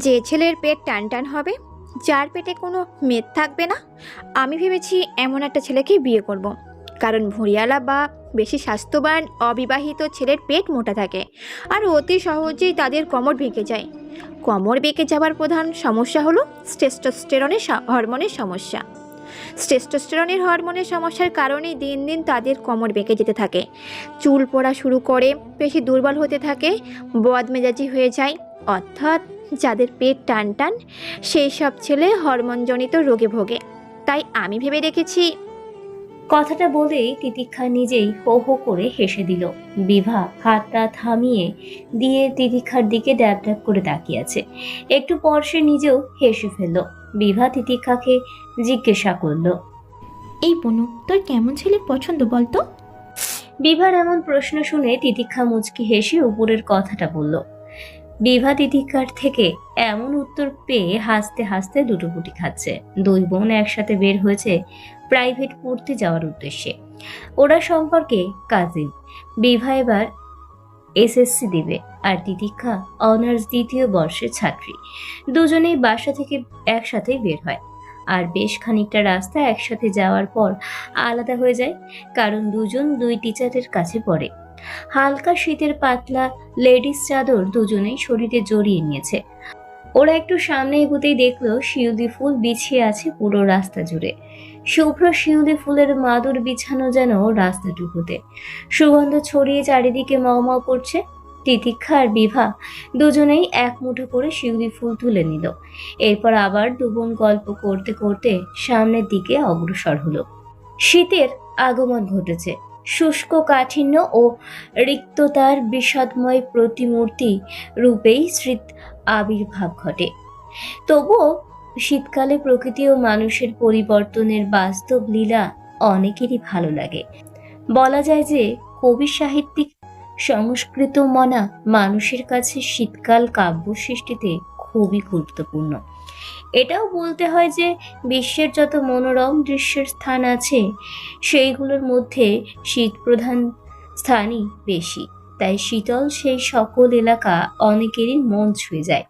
যে ছেলের পেট টান টান হবে, যার পেটে কোনো মেদ থাকবে না, আমি ভেবেছি এমন একটা ছেলেকে বিয়ে করব। কারণ ভুঁড়িয়ালা বা বেশি স্বাস্থ্যবান অবিবাহিত ছেলের পেট মোটা থাকে আর অতি সহজেই তাদের কোমর বেঁকে যায়। কোমর বেঁকে যাওয়ার প্রধান সমস্যা হলো হরমোনের সমস্যা। হরমোনের সমস্যার কারণেই দিন দিন তাদের কোমর বেঁকে যেতে থাকে, চুল পড়া শুরু করে, পেশি দুর্বল হতে থাকে, বদমেজাজি হয়ে যায়। অর্থাৎ যাদের পেট টান টান সেই সব ছেলে হরমোনজনিত রোগে ভোগে। তাই আমি ভেবে রেখেছি। কথাটা বলেই তিতিক্ষা নিজেই হো হো করে হেসে দিল। বিভা হাতটা থামিয়ে দিয়ে তিতিক্ষার দিকে ড্যাব ড্যাব করে তাকিয়ে আছে। একটু পর সে নিজেও হেসে ফেলল। বিভা তিতিক্ষাকে জিজ্ঞাসা করলো, এই বনু, তোর কেমন ছেলের পছন্দ বলতো? বিভার এমন প্রশ্ন শুনে তিতিক্ষা মুচকি হেসে উপরের কথাটা বলল। বিভা তিতিক্ষার থেকে এমন উত্তর পেয়ে হাসতে হাসতে লুটোপুটি খাচ্ছে। দুই বোন একসাথে বের হয়েছে প্রাইভেট পড়তে যাওয়ার উদ্দেশ্যে। ওরা সম্পর্কে কাজিন। বিভা এবার এসএসসি দিবে আর তিতিক্ষা অনার্স দ্বিতীয় বর্ষের ছাত্রী। দুজনেই বাসা থেকে একসাথে বের হয়, আর বেশ খানিকটা রাস্তা একসাথে যাওয়ার পর আলাদা হয়ে যায়, কারণ দুজন দুই টিচারের কাছে পড়ে। হালকা শীতের পাতলা লেডিস চাদর দুজনেই শরীরে জড়িয়ে নিয়েছে। ওরা একটু সামনে এগোতেই দেখলো শিউলি ফুল বিছিয়ে আছে পুরো রাস্তা জুড়ে। শুভ্র শিউলি ফুলের মাদুর বিছানো যেন রাস্তাটুকুতে, সুগন্ধ ছড়িয়ে চারিদিকে মাও করছে। তিতিক্ষা আর বিভা দুজনেই এক মুঠো করে শিউলি ফুল তুলে নিল। এরপর আবার দুবোন গল্প করতে করতে সামনের দিকে অগ্রসর হলো। শীতের আগমন ঘটেছে। শুষ্ক কাঠিন্য ও রিক্ততার বিষাদময় প্রতিমূর্তি রূপেই স্মৃত আবির্ভাব ঘটে। তবুও শীতকালে প্রকৃতি ও মানুষের পরিবর্তনের বাস্তব লীলা অনেকেরই ভালো লাগে। বলা যায় যে কবি সাহিত্যিক সংস্কৃত মনা মানুষের কাছে শীতকাল কাব্য সৃষ্টিতে খুবই গুরুত্বপূর্ণ। এটাও বলতে হয় যে বিশ্বের যত মনোরম দৃশ্যের স্থান আছে সেইগুলোর মধ্যে শীত প্রধান স্থানই বেশি। তাই শীতল সেই সকল এলাকা অনেকেরই মন ছুঁয়ে যায়।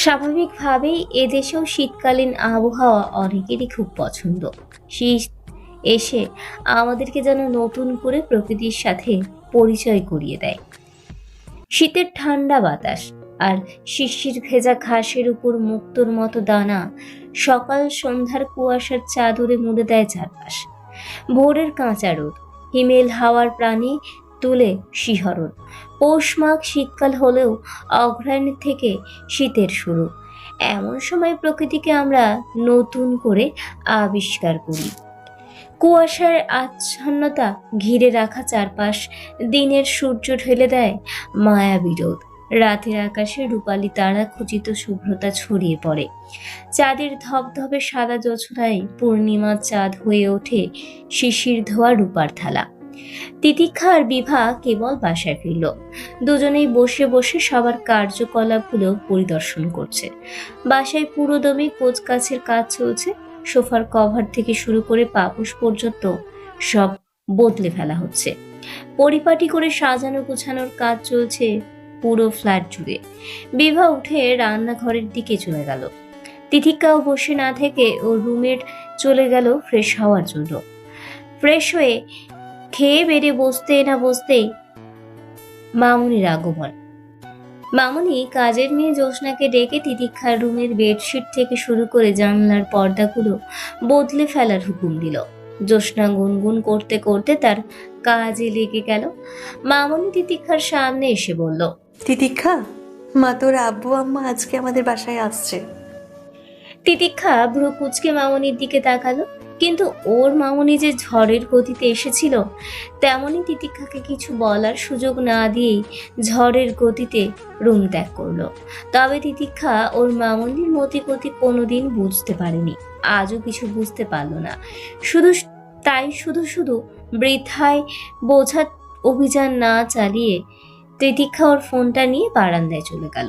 স্বাভাবিকভাবেই এদেশেও শীতকালীন আবহাওয়া অনেকেরই খুব পছন্দ। শীত এসে আমাদেরকে যেন নতুন করে প্রকৃতির সাথে পরিচয় করিয়ে দেয়। শীতের ঠান্ডা বাতাস আর শিশির ভেজা ঘাসের উপর মুক্তোর মতো দানা সকাল সন্ধ্যার কুয়াশার চাদরে মুড়ে দেয় চারপাশ। ভোরের কাঁচা রোদ, হিমেল হাওয়ার প্রাণী তুলে শিহরণ। পৌষ মাঘ শীতকাল হলেও অগ্রহায়ণ থেকে শীতের শুরু। এমন সময় প্রকৃতিকে আমরা নতুন করে আবিষ্কার করি। কুয়াশার আচ্ছন্নতা ঘিরে রাখা চারপাশ দিনের সূর্য ঢেলে দেয় মায়াবী রোদ। রাতের আকাশে রূপালী তারা খচিত শুভ্রতা ছড়িয়ে পড়ে। চাঁদের ধবধবে সাদা জোছনায় পূর্ণিমার চাঁদ হয়ে ওঠে শিশির ধোয়া রূপার থালা। তিতিক্ষা আর বিভা কেবল বাসায় ফিরল। দুজনেই বসে বসে সবার কার্যকলাপগুলো পরিদর্শন করছে। বাসায় পুরোদমে কোচকাছের কাজ চলছে। সোফার কভার থেকে শুরু করে পাপোশ পর্যন্ত সব বদলে ফেলা হচ্ছে। পরিপাটি করে সাজানো গোছানোর কাজ চলছে পুরো ফ্ল্যাট জুড়ে। বিভা উঠে রান্নাঘরের দিকে চলে গেল। তিতিক্ষাও বসে না থেকে ওর রুমের চলে গেল ফ্রেশ হওয়ার জন্য। ফ্রেশ হয়ে খেয়ে বেড়ে বসতে না বসতেই মামুনির আগমন। মামুনি কাজের মেয়ে জ্যোৎস্নাকে ডেকে তিতিক্ষার রুমের বেডশিট থেকে শুরু করে জানলার পর্দাগুলো বদলে ফেলার হুকুম দিল। জ্যোৎস্না গুনগুন করতে করতে তার কাজে লেগে গেল। মামুনি তিতিক্ষার সামনে এসে বলল, তিতিক্ষা, মা তোর আব্বু আম্মা আজকে আমাদের বাসায় আসছে। তিতিক্ষা ভ্রু কুঁচকে মামুনির দিকে তাকালো, কিন্তু ওর মামুনি যে ঝড়ের গতিতে এসেছিল তেমনি তিতিক্ষাকে কিছু বলার সুযোগ না দিয়েই ঝড়ের গতিতে রুম ত্যাগ করলো। তবে তিতিক্ষা ওর মামুনির মতিগতি কোনোদিন বুঝতে পারেনি, আজও কিছু বুঝতে পারলো না। শুধু শুধু বৃথায় বোঝা অভিযান না চালিয়ে তিতিক্ষা ওর ফোনটা নিয়ে বারান্দায় চলে গেল।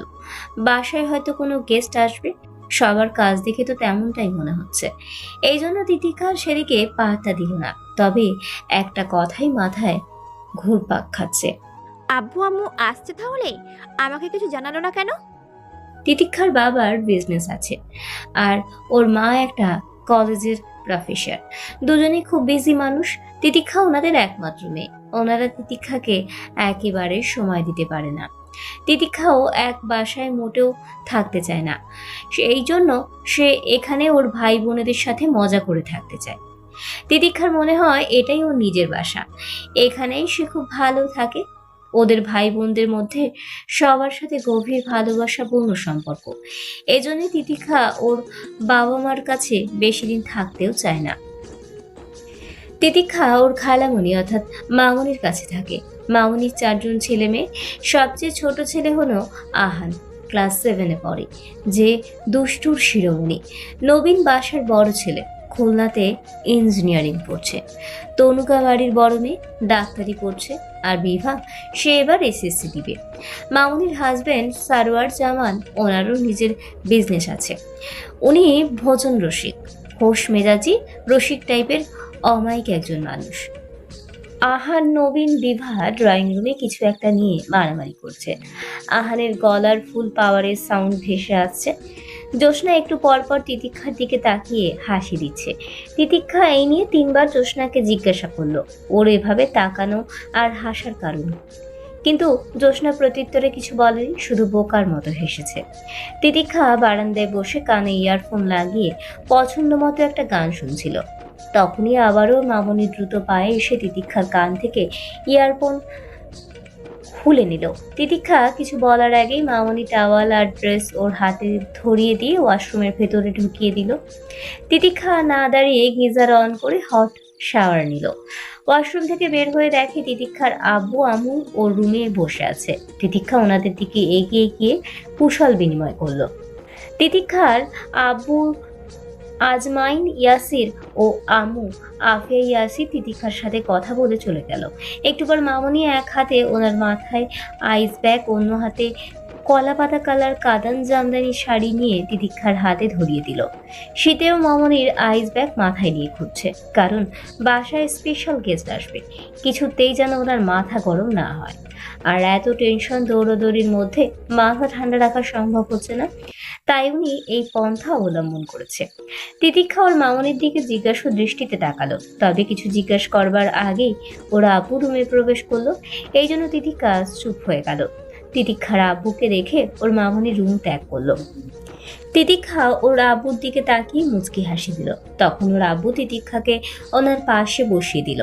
বাসায় হয়তো কোনো গেস্ট আসবে, সবার কাজ দেখে তো তেমনটাই মনে হচ্ছে। এই জন্য তিতিক্ষা সেদিকে পাত্তা দিল না। তবে একটা কথাই মাথায় ঘুরপাক খাচ্ছে। আব্বু আম্মু আসছে তাহলে? আমাকে কিছু জানালো না কেন? তিতিক্ষার বাবার বিজনেস আছে, আর ওর মা একটা কলেজের প্রফেসর। দুজনেই খুব বিজি মানুষ। তিতিক্ষা ওনাদের একমাত্র মেয়ে। ওনারা তিতিক্ষাকে একেবারে সময় দিতে পারে না। তিতিক্ষাও এক বাসায় মোটেও থাকতে চায় না। এই জন্য সে এখানে ওর ভাই বোনেদের সাথে মজা করে থাকতে চায়। তিতিক্ষার মনে হয় এটাই ওর নিজের বাসা, এখানেই সে খুব ভালো থাকে। ওদের ভাই বোনদের মধ্যে সবার সাথে গভীর ভালোবাসাপূর্ণ সম্পর্ক। এজন্যই তিতিক্ষা ওর বাবা মার কাছে বেশি দিন থাকতেও চায় না। তিতিক্ষা ওর খালামণি অর্থাৎ মামনির কাছে থাকে। মামনির 4 জন ছেলে মেয়ে। সবচেয়ে ছোট ছেলে হলো আহান, ক্লাস 7-এ পড়ে, যে দুষ্টুর শিরোমণি। নবীন বাসার বড় ছেলে, খুলনাতে ইঞ্জিনিয়ারিং পড়ছে। তনুকা বাড়ির বড় মেয়ে, ডাক্তারি পড়ছে। আর বিভা, সে এবার এসএসসি দিবে। মামুনির হাজবেন্ড সারোয়ার জামান, ওনারও নিজের বিজনেস আছে। উনি ভোজন রসিক, হোশ মেজাজি রসিক টাইপের অমায়িক একজন মানুষ। আহান, নবীন, বিভা ড্রয়িং রুমে কিছু একটা নিয়ে মারামারি করছে। আহানের গলার ফুল পাওয়ারের সাউন্ড ভেসে আসছে। জ্যোৎস্না একটু পরপর তিতিক্ষার দিকে তাকিয়ে হাসি দিচ্ছে। তিতিক্ষা এই নিয়ে 3বার জ্যোৎস্নাকে জিজ্ঞাসা করলো ওর এভাবে তাকানো আর হাসার কারণ, কিন্তু জ্যোৎস্না প্রত্যুত্তরে কিছু বলেনি, শুধু বোকার মতো হেসেছে। তিতিক্ষা বারান্দায় বসে কানে ইয়ারফোন লাগিয়ে পছন্দ মতো একটা গান শুনছিল। তখনই আবারও মামনি দ্রুত পায়ে এসে তিতিক্ষার কান থেকে ইয়ারফোন খুলে নিল। তিতিক্ষা কিছু বলার আগেই মামনি টাওয়াল আর ড্রেস ওর হাতে ধরিয়ে দিয়ে ওয়াশরুমের ভেতরে ঢুকিয়ে দিল। তিতিক্ষা না দাঁড়িয়ে গিজার অন করে হট শাওয়ার নিল। ওয়াশরুম থেকে বের হয়ে দেখে তিতিক্ষার আব্বু আম্মু ওর রুমে বসে আছে। তিতিক্ষা ওনাদের দিকে এগিয়ে গিয়ে কুশল বিনিময় করলো। তিতিক্ষার আব্বু আজমাইন ইয়াসির ও আম্মু আফিয়া ইয়াসির তিতিক্ষার সাথে কথা বলে চলে গেল। একটু পর মামনি এক হাতে ওনার মাথায় আইস ব্যাগ, অন্য হাতে কলা পাতা কালার কাদান জামদানি শাড়ি নিয়ে তিতিক্ষার হাতে ধরিয়ে দিল। শীতেও মামনির আইস ব্যাগ মাথায় নিয়ে ঘুরছে, কারণ বাসায় স্পেশাল গেস্ট আসবে। কিছুতেই যেন ওনার মাথা গরম না হয়। আর এত টেনশন দৌড়াদৌড়ির মধ্যে মাথা ঠান্ডা রাখা সম্ভব হচ্ছে না, তাই উনি এই পন্থা অবলম্বন করেছে। তিতিক্ষা ওর মামনির দিকে জিজ্ঞাসা দৃষ্টিতে তাকালো, তবে কিছু জিজ্ঞাসা করবার আগেই ওরা আব্বু রুমে প্রবেশ করলো। এই জন্য তিতিক্ষা চুপ হয়ে গেল। তিতিক্ষার আব্বুকে দেখে ওর মামনি রুম ত্যাগ করলো। তিতিক্ষা ওর আব্বুর দিকে তাকিয়ে মুচকি হাসি দিল। তখন ওর আব্বু তিতিক্ষাকে ওনার পাশে বসিয়ে দিল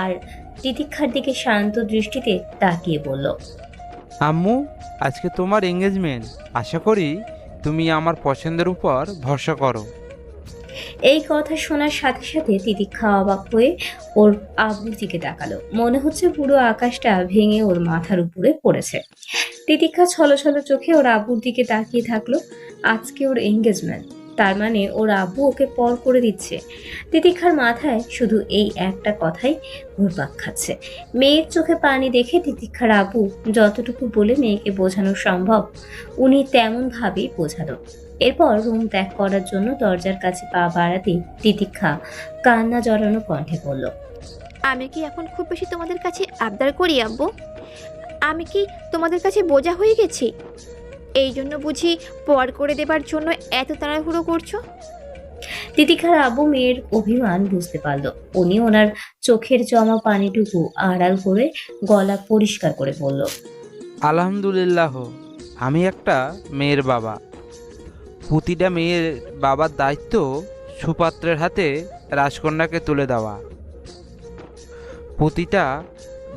আর তিতিক্ষার দিকে শান্ত দৃষ্টিতে তাকিয়ে বলল, আম্মু, আজকে তোমার এঙ্গেজমেন্ট। আশা করি তুমি আমার পছন্দের উপর ভরসা করো। এই কথা শোনার সাথে সাথে তিতিক্ষা অবাক হয়ে ওর আব্বুর দিকে তাকালো। মনে হচ্ছে পুরো আকাশটা ভেঙে ওর মাথার উপরে পড়েছে। তিতিক্ষা ছলছল চোখে ওর আব্বুর দিকে তাকিয়ে থাকলো। আজকে ওর এঙ্গেজমেন্ট, তার মানে ওর আব্বু ওকে পর করে দিচ্ছে। তিতিক্ষার মাথায় শুধু এই একটা কথাই ঘুরপাক খাচ্ছে। মেয়ের চোখে পানি দেখে তিতিক্ষার আব্বু যতটুকু বলে মেয়েকে বোঝানো সম্ভব উনি তেমন ভাবেই বোঝালো। এরপর রুম ত্যাগ করার জন্য দরজার কাছে পা বাড়াতে তিতিক্ষা কান্না জড়ানো কণ্ঠে বলল, আমি কি এখন খুব বেশি তোমাদের কাছে আবদার করি আব্বু? আমি কি তোমাদের কাছে বোঝা হয়ে গেছি? এই জন্য বুঝি পর করে দেবার জন্য এত তাড়াহুড়ো করছো? তিতিক্ষার আব্বু মেয়ের অভিমান বুঝতে পারল। উনি ওনার চোখের জমা পানিটুকু আড়াল করে গলা পরিষ্কার করে বলল, আলহামদুলিল্লাহ, আমি একটা মেয়ের বাবা। প্রতিটা মেয়ের বাবার দায়িত্ব সুপাত্রের হাতে রাজকন্যাকে তুলে দেওয়া। প্রতিটা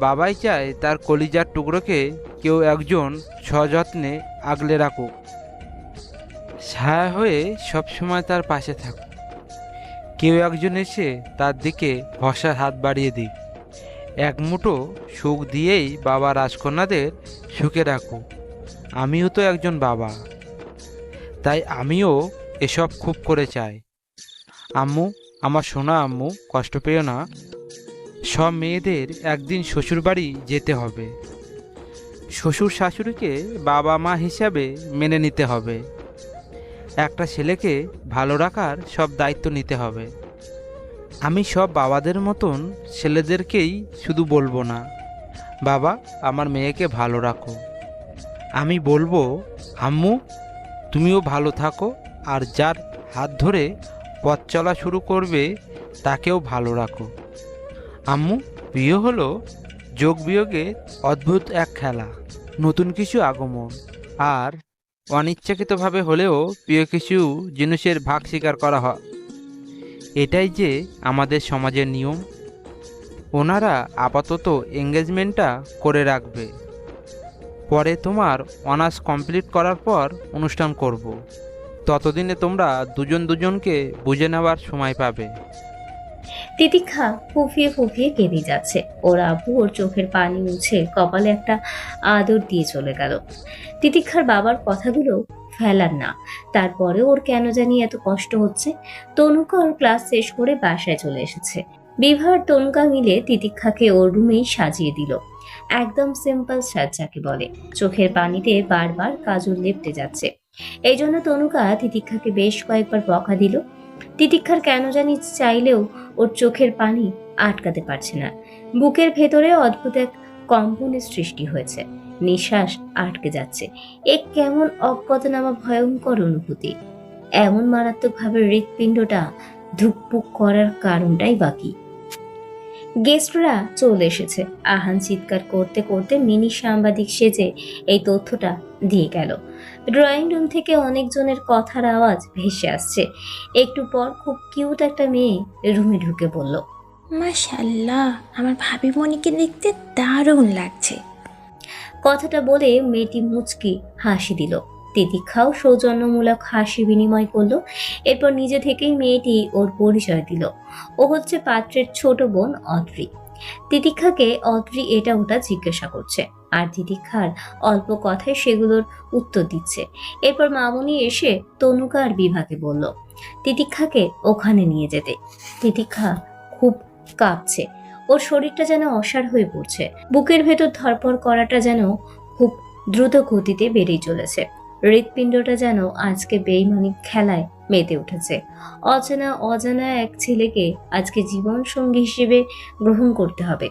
বাবাই চায় তার কলিজার টুকরোকে কেউ একজন সযত্নে আগলে রাখুক, ছায়া হয়ে সবসময় তার পাশে থাকুক। কেউ একজন এসে তার দিকে ভরসার হাত বাড়িয়ে দিক। এক মুঠো সুখ দিয়েই বাবা রাজকন্যাদের সুখে রাখুক। আমিও তো একজন বাবা, তাই আমিও এসব খুব করে চাই। আম্মু, আমার সোনা আম্মু, কষ্ট পেও না। সব মেয়েদের একদিন শ্বশুরবাড়ি যেতে হবে। শ্বশুর শাশুড়িকে বাবা মা হিসাবে মেনে নিতে হবে। একটা ছেলেকে ভালো রাখার সব দায়িত্ব নিতে হবে। আমি সব বাবাদের মতন ছেলেদেরকেই শুধু বলবো না, বাবা আমার মেয়েকে ভালো রাখো। আমি বলবো, আম্মু তুমিও ভালো থাকো, আর যার হাত ধরে পথ চলা শুরু করবে তাকেও ভালো রাখো। আম্মু, বিয়ে হলো যোগ বিয়োগে অদ্ভুত এক খেলা, নতুন কিছু আগমন, আর অনিচ্ছাকৃতভাবে হলেও প্রিয় কিছু জিনিসের ভাগ স্বীকার করা হয়। এটাই যে আমাদের সমাজের নিয়ম। ওনারা আপাতত এঙ্গেজমেন্টটা করে রাখবে, পরে তোমার অনার্স কমপ্লিট করার পর অনুষ্ঠান করব। ততদিনে তোমরা দুজন দুজনকে বুঝে নেওয়ার সময় পাবে। তিতিক্ষা ফুফিয়ে ফুফিয়ে কেঁদে যাচ্ছে। ওর আব্বু ওর চোখের পানি মুছে কপালে একটা আদর দিয়ে চলে গেল। তিতিক্ষার বাবার কথাগুলো ফেলার না, তারপরে ওর কেন জানি এত কষ্ট হচ্ছে। তনুকা ওর ক্লাস শেষ করে বাসায় চলে এসেছে। বিভা আর তনুকা মিলে তিতিক্ষাকে ওর রুমেই সাজিয়ে দিল। একদম সিম্পল সাজ যাকে বলে। চোখের পানিতে বারবার কাজল লেপটে যাচ্ছে। এই জন্য তনুকা তিতিক্ষাকে বেশ কয়েকবার বকা দিল। তিতিক্ষার কেন জানি চাইলেও ওর চোখের পানি আটকাতে পারছে না। বুকের ভেতরে অদ্ভুত এক কম্পনের সৃষ্টি হয়েছে। নিঃশ্বাস আটকে যাচ্ছে। এক কেমন অজ্ঞাতনামা ভয়ঙ্কর অনুভূতি। এমন মারাত্মকভাবে হৃৎপিণ্ডটা ধুকপুক করার কারণটাই বাকি। গেস্টরা চলে এসেছে। আহান চিৎকার করতে করতে মিনি সাংবাদিক সেজে এই তথ্যটা দিয়ে গেল। ড্রয়িং রুম থেকে অনেকজনের কথার আওয়াজ ভেসে আসছে। একটু পর খুব কিউট একটা মেয়ে রুমে ঢুকে বলল, মাশাআল্লাহ, আমার ভাবি মনিকে দেখতে দারুণ লাগছে। কথাটা বলে মেয়েটি মুচকি হাসি দিল। তিতিক্ষাও সৌজন্যমূলক হাসি বিনিময় করলো। এরপর নিজে থেকেই মেয়েটি ওর পরিচয় দিল। ও হচ্ছে পাত্রের ছোট বোন অদ্রি। তিতিক্ষাকে অদ্রি এটা ওটা জিজ্ঞাসা করছে, আর তিতিক্ষার অল্প কথায় সেগুলোর উত্তর দিচ্ছে। এরপর মামুনি এসে তনুকা আর বিভাকে বলল তিতিক্ষাকে ওখানে নিয়ে যেতে। তিতিক্ষা খুব কাঁপছে। ওর শরীরটা যেন অসাড় হয়ে পড়ছে। বুকের ভেতর ধরপড় করাটা যেন খুব দ্রুত গতিতে বেড়েই চলেছে। হৃৎপিণ্ডটা যেন আজকে বেইমানি খেলায় মেতে উঠেছে। অজানা এক ছেলেকে আজকে জীবন সঙ্গী হিসেবে গ্রহণ করতে হবে।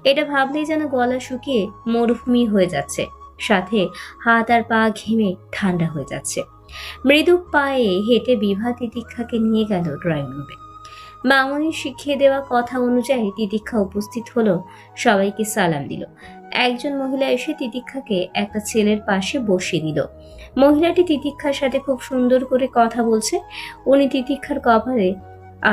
এটা ভাবলেই যেন গলা শুকিয়ে মরুভূমি হয়ে যাচ্ছে, সাথে হাত আর পা ঘেমে ঠান্ডা হয়ে যাচ্ছে। মৃদু পায়ে হেঁটে বিভা তিতিক্ষাকে নিয়ে গেল ড্রয়িং রুমে। মামনি শিখিয়ে দেওয়া কথা অনুযায়ী তিতিক্ষা উপস্থিত হলো। সবাইকে সালাম দিল। একজন মহিলা এসে তিতিক্ষাকে একটা ছেলের পাশে বসিয়ে দিল। মহিলাটি তিতিক্ষার সাথে খুব সুন্দর করে কথা বলছে। উনি তিতিক্ষার কপালে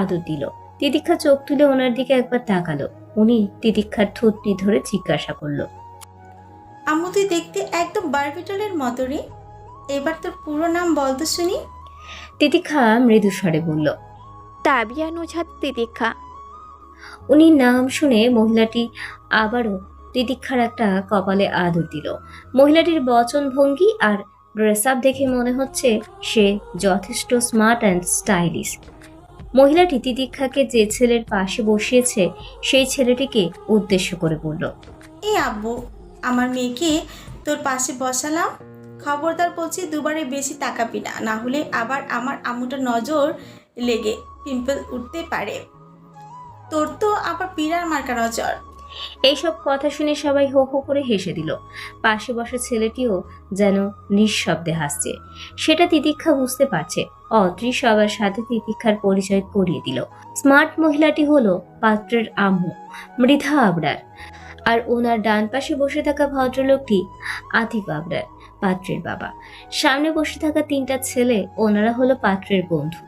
আদর দিল। তিতিক্ষা চোখ তুলে ওনার দিকে একবার তাকালো। উনি তিতিক্ষার থুতনি ধরে জিজ্ঞাসা করলো, আম্মু তুই দেখতে একদম বারবিটলের মতো রে। এবার তোর পুরো নাম বল তো শুনি। তিতিক্ষা মৃদু স্বরে বলল, তাবিয়া নুজহাত তিতিক্ষা। উনি নাম শুনে মহিলাটি আবারও তিতিক্ষার একটা কপালে আদর দিল। মহিলাটির বচন ভঙ্গি আর ড্রেস আপ দেখে মনে হচ্ছে সে যথেষ্ট স্মার্ট অ্যান্ড স্টাইলিশ। মহিলাটি তিতিক্ষাকে যে ছেলের পাশে বসিয়েছে সেই ছেলেটিকে উদ্দেশ্য করে বলল, এই আব্বু, আমার মেয়েকে তোর পাশে বসালাম। খবরদার বলছি, দুবারে বেশি তাকাবি না, না হলে আবার আমার আম্মুটার নজর লেগে পিম্পল উঠতে পারে। তোর তো আবার পিরার মার্কা নজর। এইসব কথা শুনে সবাই হো হো করে হেসে দিল। পাশে বসা ছেলেটিও যেন নিঃশব্দে হাসছে। সেটা তিতিক্ষা বুঝতে পারছে। অদ্রি সবার সাথে তিতিক্ষার পরিচয় করিয়ে দিল। স্মার্ট মহিলাটি হলো পাত্রের আম্মু মৃধা আবরার, আর ওনার ডান পাশে বসে থাকা ভদ্রলোকটি আতিফ আবরার, পাত্রের বাবা। সামনে বসে থাকা তিনটা ছেলে, ওনারা হলো পাত্রের বন্ধু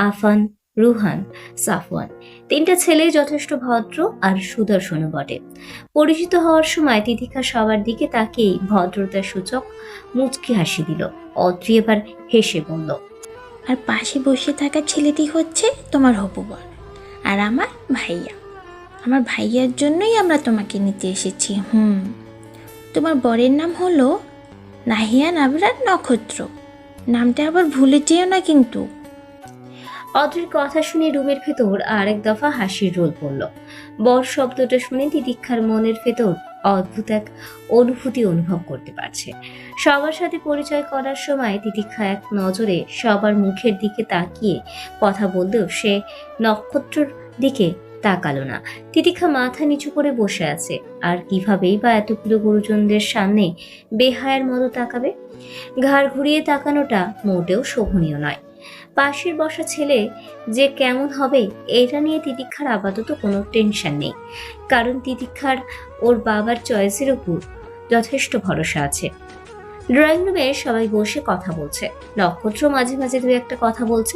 আফান, রুহান, সাফওয়ান। তিনটা ছেলেই যথেষ্ট ভদ্র আর সুদর্শনও বটে। পরিচিত হওয়ার সময় তিতিক্ষা সবার দিকে তাকিয়েই ভদ্রতার সূচক মুচকি হাসি দিল। অদ্রি এবার হেসে বলল, আর পাশে বসে থাকা ছেলেটি হচ্ছে তোমার হবু বর, আর আমার ভাইয়া। আমার ভাইয়ার জন্যই আমরা তোমাকে নিতে এসেছি। তোমার বরের নাম হলো নাহিয়ান আবরার নক্ষত্র। নামটা আবার ভুলে যেও না কিন্তু। অদ্রির কথা শুনে রুমের ভেতর আরেক দফা হাসির রোল পড়ল। বর শব্দটা শুনে তিতিক্ষার মনের ভেতর অদ্ভুত এক অনুভূতি অনুভব করতে পারছে। সবার সাথে পরিচয় করার সময় তিতিক্ষা এক নজরে সবার মুখের দিকে তাকিয়ে কথা বললেও সে নক্ষত্রর দিকে তাকালো না। তিতিক্ষা মাথা নিচু করে বসে আছে, আর কিভাবেই বা এতগুলো গুরুজনদের সামনে বেহায়ের মতো তাকাবে। ঘাড় ঘুরিয়ে তাকানোটা মোটেও শোভনীয় নয়। পাশের বসা ছেলে যে কেমন হবে এটা নিয়ে তিতিক্ষার আপাতত কোনো টেনশন নেই, কারণ তিতিক্ষার ওর বাবার চয়েসের উপর যথেষ্ট ভরসা আছে। ড্রয়িং রুমে সবাই বসে কথা বলছে। নক্ষত্র মাঝে মাঝে দু একটা কথা বলছে।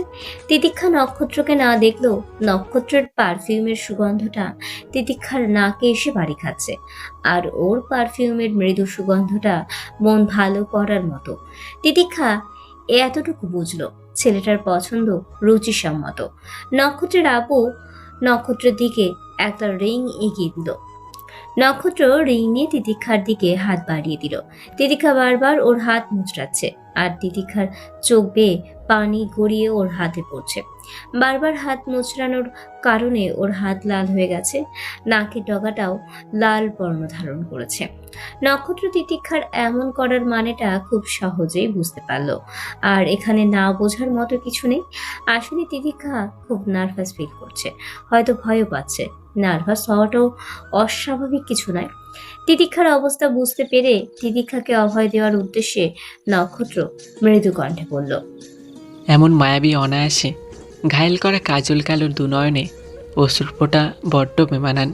তিতিক্ষা নক্ষত্রকে না দেখলেও নক্ষত্রের পারফিউমের সুগন্ধটা তিতিক্ষার নাকে এসে বাড়ি খাচ্ছে, আর ওর পারফিউমের মৃদু সুগন্ধটা মন ভালো করার মতো। তিতিক্ষা এতটুকু বুঝলো ছেলেটার পছন্দ রুচিসম্মত। নক্ষত্রের আপু নক্ষত্রের দিকে একটা রিং এগিয়ে দিল। নক্ষত্র রিং নিয়ে তিতিক্ষার দিকে হাত বাড়িয়ে দিল। তিতিক্ষা বারবার ওর হাত মুচড়াচ্ছে, আর তিতিক্ষার চোখ বেয়ে পানি গড়িয়ে ওর হাতে পড়ছে। বারবার হাত মুচড়ানোর কারণে ওর হাত লাল হয়ে গেছে, নাকের ডগাটাও লাল বর্ণ ধারণ করেছে। নক্ষত্র তিতিক্ষার এমন করার মানেটা খুব সহজেই বুঝতে পারল, আর এখানে না বোঝার মতো কিছু নেই। আসলে তিতিক্ষা খুব নার্ভাস ফিল করছে, হয়তো ভয়ও পাচ্ছে। নার্ভাস হওয়াটাও অস্বাভাবিক কিছু নয়। তিতিক্ষার অবস্থা বুঝতে পেরে তিতিক্ষাকে অভয় দেওয়ার উদ্দেশ্যে নক্ষত্র মৃদু কণ্ঠে বলল, এমন মায়াবী অনায়াসে ঘায়েল করা কাজল কালোর দুনয়নে অশ্রুফোঁটা বড্ড বেমানান।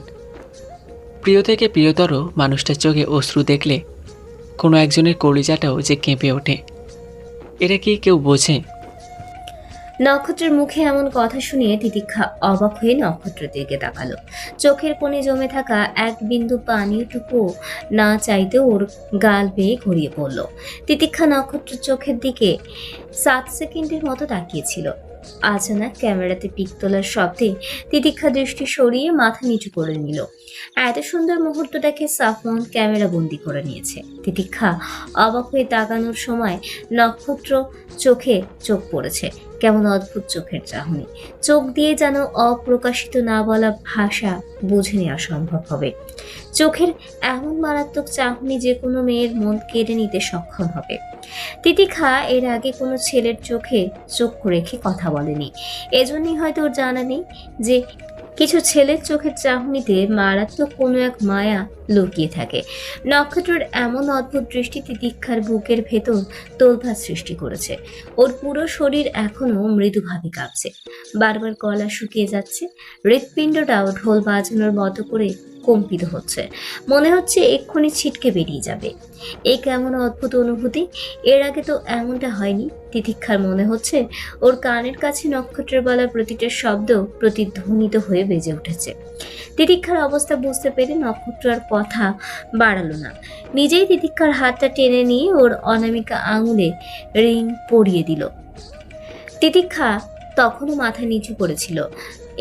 প্রিয় থেকে প্রিয়তর মানুষটার চোখে অশ্রু দেখলে কোনো একজনের কলিজাটাও যে কেঁপে ওঠে। এটা কি কেউ বোঝে? নক্ষত্রের মুখে এমন কথা শুনিয়ে তিতিক্ষা অবাক হয়ে নক্ষত্রের দিকে তাকালো। চোখের কোণে জমে থাকা এক বিন্দু পানিটুকু না চাইতে ওর গাল বেয়ে গড়িয়ে পড়ল। তিতিক্ষা নক্ষত্রের চোখের দিকে 7 সেকেন্ডের মতো তাকিয়েছিল। আচানক ক্যামেরাতে পিক তোলার শব্দে তিতিক্ষা দৃষ্টি সরিয়ে মাথা নিচু করে নিল। এত সুন্দর মুহূর্তটাকে সাফওয়ান ক্যামেরা বন্দি করে নিয়েছে। তিতিক্ষা অবাক হয়ে তাকানোর সময় নক্ষত্র চোখে চোখ পড়েছে। কেমন অদ্ভুত চোখের চাহনি, চোখ দিয়ে যেন অপ্রকাশিত না বলা ভাষা বুঝে নেওয়া সম্ভব হবে। চোখের এমন মারাত্মক চাহনি যে কোনো মেয়ের মন কেড়ে নিতে সক্ষম হবে। তিতিক্ষা এর আগে কোনো ছেলের চোখে চোখ রেখে কথা বলেনি, এজন্যই হয়তো ওর জানা নেই যে কিছু ছেলের চোখের চাহনিতে মারাত্মক কোনো এক মায়া লুকিয়ে থাকে। নক্ষত্রের এমন অদ্ভুত দৃষ্টি তিতিক্ষার বুকের ভেতর তোলপাড় সৃষ্টি করেছে। ওর পুরো শরীর এখনো মৃদুভাবে কাঁপছে, বারবার গলা শুকিয়ে যাচ্ছে, হৃৎপিণ্ডটাও ঢোল বাজানোর মতো করে কম্পিত হচ্ছে। মনে হচ্ছে এক্ষুনি ছিটকে বেরিয়ে যাবে। এই কেমন অদ্ভুত অনুভূতি, এর আগে তো এমনটা হয়নি। তিতিক্ষার মনে হচ্ছে ওর কানের কাছে নক্ষত্রের বলা প্রতিটা শব্দ প্রতিধ্বনিত হয়ে বেজে উঠেছে। তিতিক্ষার অবস্থা বুঝতে পেরে নক্ষত্র আর কথা বাড়ালো না, নিজেই তিতিক্ষার হাতটা টেনে নিয়ে ওর অনামিকা আঙুলে রিং পরিয়ে দিল। তিতিক্ষা তখনও মাথা নিচু করেছিল।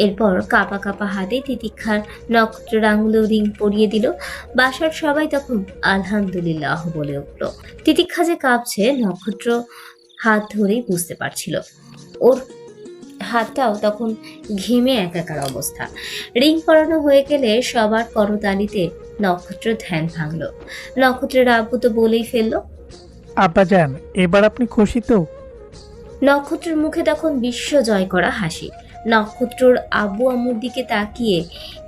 এরপর কাঁপা কাঁপা হাতে তিতিক্ষার নক্ষত্রের আঙুলেও রিং পরিয়ে দিল। বাসার সবাই তখন আলহামদুলিল্লাহ বলে উঠল। তিতিক্ষা যে কাঁপছে নক্ষত্র হাত ধরেই বুঝতে পারছিল। ওর হাতটাও তখন ঘেমে একাকার অবস্থা। রিং পরানো হয়ে গেলে সবার করতালিতে নক্ষত্র ধ্যান ভাঙল। নক্ষত্রের আব্বু তো বলেই ফেললো, আব্বাজান এবার আপনি খুশি তো? নক্ষত্রের মুখে তখন বিশ্ব জয় করা হাসি। নক্ষত্রর আব্বু আম্মুর দিকে তাকিয়ে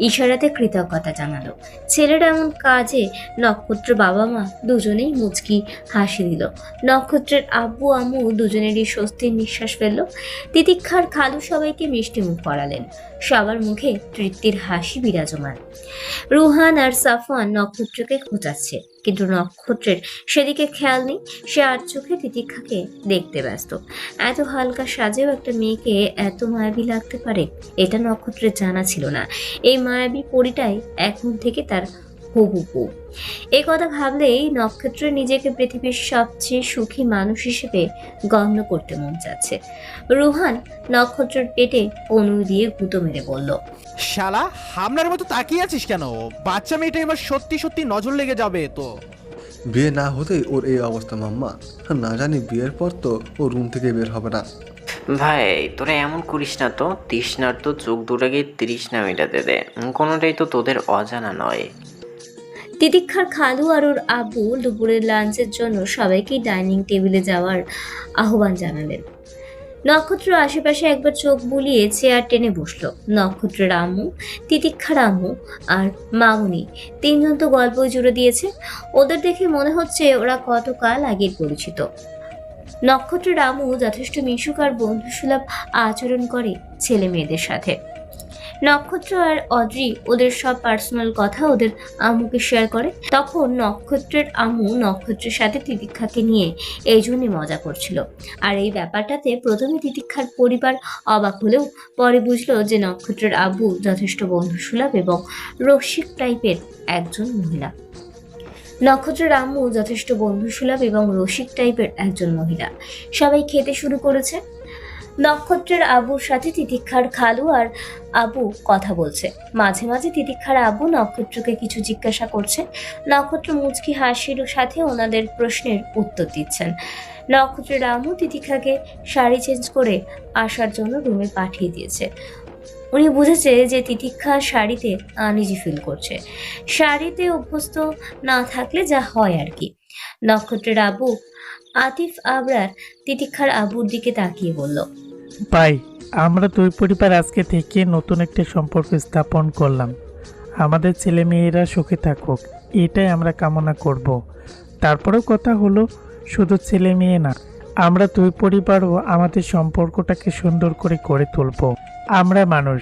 ইশারাতে কৃতজ্ঞতা জানালো। ছেলের এমন কাজে নক্ষত্র বাবা মা দুজনেই মুচকি হাসি দিল। নক্ষত্রের আব্বু আম্মু দুজনেরই স্বস্তির নিঃশ্বাস ফেলল। তিতিক্ষার খালু সবাইকে মিষ্টি মুখ করালেন। সবার মুখে তৃপ্তির হাসি বিরাজমান। রুহান আর সাফওয়ান নক্ষত্রকে খোঁচাচ্ছে, কিন্তু নক্ষত্রের সেদিকে খেয়াল নেই। সে আর চোখে তিতিক্ষাকে দেখতে ব্যস্ত। এত হালকা সাজেও একটা মেয়েকে এত মায়াবী লাগতে পারে, এটা নক্ষত্রের জানা ছিল না। এই মায়াবী পরিটাই এখন থেকে তার হবু বউ। এই কথা ভাবলেই নক্ষত্রের নিজেকে পৃথিবীর সবচেয়ে সুখী মানুষ হিসেবে গণ্য করতে মন চাচ্ছে। রুহান নক্ষত্রের পেটে অনু দিয়ে গুঁতো মেরে বলল, শালা হামলার মতো তাকিয়ে আছিস কেন? বাচ্চা মেয়েটা এবার সত্যি সত্যি নজর লেগে যাবে তো। বিয়ে না হতেই ওর এই অবস্থা মাম্মা। না জানি বিয়ের পর তো ও রুম থেকে বের হবে না। ভাই তোরা এমন করিস না তো, তৃষ্ণার তো চোখ দুটাকে তৃষ্ণা মেটাতে দে, কোনোটাই তো তোদের অজানা নয়। তিতিক্ষার খালু আর ওর আব্বু দুপুরের লাঞ্চের জন্য সবাইকে ডাইনিং টেবিলে যাওয়ার আহ্বান জানালেন। নক্ষত্র আশেপাশে একবার চোখ বুলিয়ে চেয়ার টেনে বসলো। নক্ষত্রের আম্মু, তিতিক্ষার আম্মু আর মামুনি তিনজন তো গল্পই জুড়ে দিয়েছে। ওদের দেখে মনে হচ্ছে ওরা কতকাল আগের পরিচিত। নক্ষত্রের আম্মু যথেষ্ট মিশুক আর বন্ধুসুলভ আচরণ করে ছেলে মেয়েদের সাথে। নক্ষত্র আর অদ্রি ওদের সব পার্সোনাল কথা ওদের আম্মুকে শেয়ার করে। তখন নক্ষত্রের আম্মু নক্ষত্রের সাথে তিতিক্ষাকে নিয়ে এই জন্যই মজা করছিল। আর এই ব্যাপারটাতে প্রথমে তিতিক্ষার পরিবার অবাক হলেও পরে বুঝলো যে নক্ষত্রের আব্বু যথেষ্ট বন্ধুসুলভ এবং রসিক টাইপের একজন মহিলা। নক্ষত্রের আম্মু যথেষ্ট বন্ধুসুলভ এবং রসিক টাইপের একজন মহিলা। সবাই খেতে শুরু করেছে। নক্ষত্রের আব্বুর সাথে তিতিক্ষার খালু আর আব্বু কথা বলছে। মাঝে মাঝে তিতিক্ষার আব্বু নক্ষত্রকে কিছু জিজ্ঞাসা করছে। নক্ষত্র মুচকি হাসির সাথে ওনাদের প্রশ্নের উত্তর দিচ্ছেন। নক্ষত্রের আম্মু তিতিক্ষাকে শাড়ি চেঞ্জ করে আসার জন্য রুমে পাঠিয়ে দিয়েছে। উনি বুঝেছে যে তিতিক্ষা শাড়িতে আনইজি ফিল করছে। শাড়িতে অভ্যস্ত না থাকলে যা হয় আর কি। নক্ষত্রের আব্বু আতিফ আবরার তিতিক্ষার আব্বুর দিকে তাকিয়ে বলল, ভাই, আমরা দুই পরিবার আজকে থেকে নতুন একটা সম্পর্ক স্থাপন করলাম। আমাদের ছেলে মেয়েরা সুখে থাকুক, এটাই আমরা কামনা করব। তারপরেও কথা হলো, শুধু ছেলে মেয়ে না, আমরা দুই পরিবারও আমাদের সম্পর্কটাকে সুন্দর করে গড়ে তুলব। আমরা মানুষ,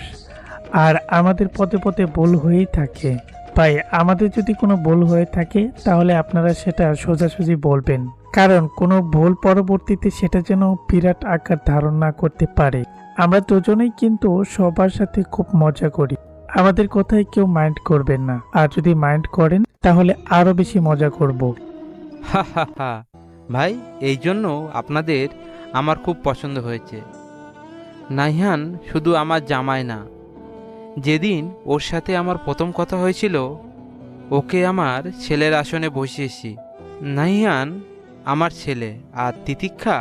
আর আমাদের পদে পদে ভুল হয়েই থাকে। ভাই, আমাদের যদি কোনো ভুল হয়ে থাকে তাহলে আপনারা সেটা সোজাসুজি বলবেন, কারণ কোনো ভুল পরবর্তীতে সেটা যেন বিরাট আকার ধারণ না করতে পারে। আমরা দুজনেই কিন্তু সবার সাথে খুব মজা করি, আমাদের কথায় কেউ মাইন্ড করবেন না, আর যদি মাইন্ড করেন তাহলে আরো বেশি মজা করব। হা হা হা ভাই, এই জন্য আপনাদের আমার খুব পছন্দ হয়েছে। নাহিয়ান শুধু আমার জামাই না, যেদিন ওর সাথে আমার প্রথম কথা হয়েছিল ওকে আমার ছেলের আসনে বসিয়েছি। নাহিয়ান আমার ছেলে আর তিতিক্ষা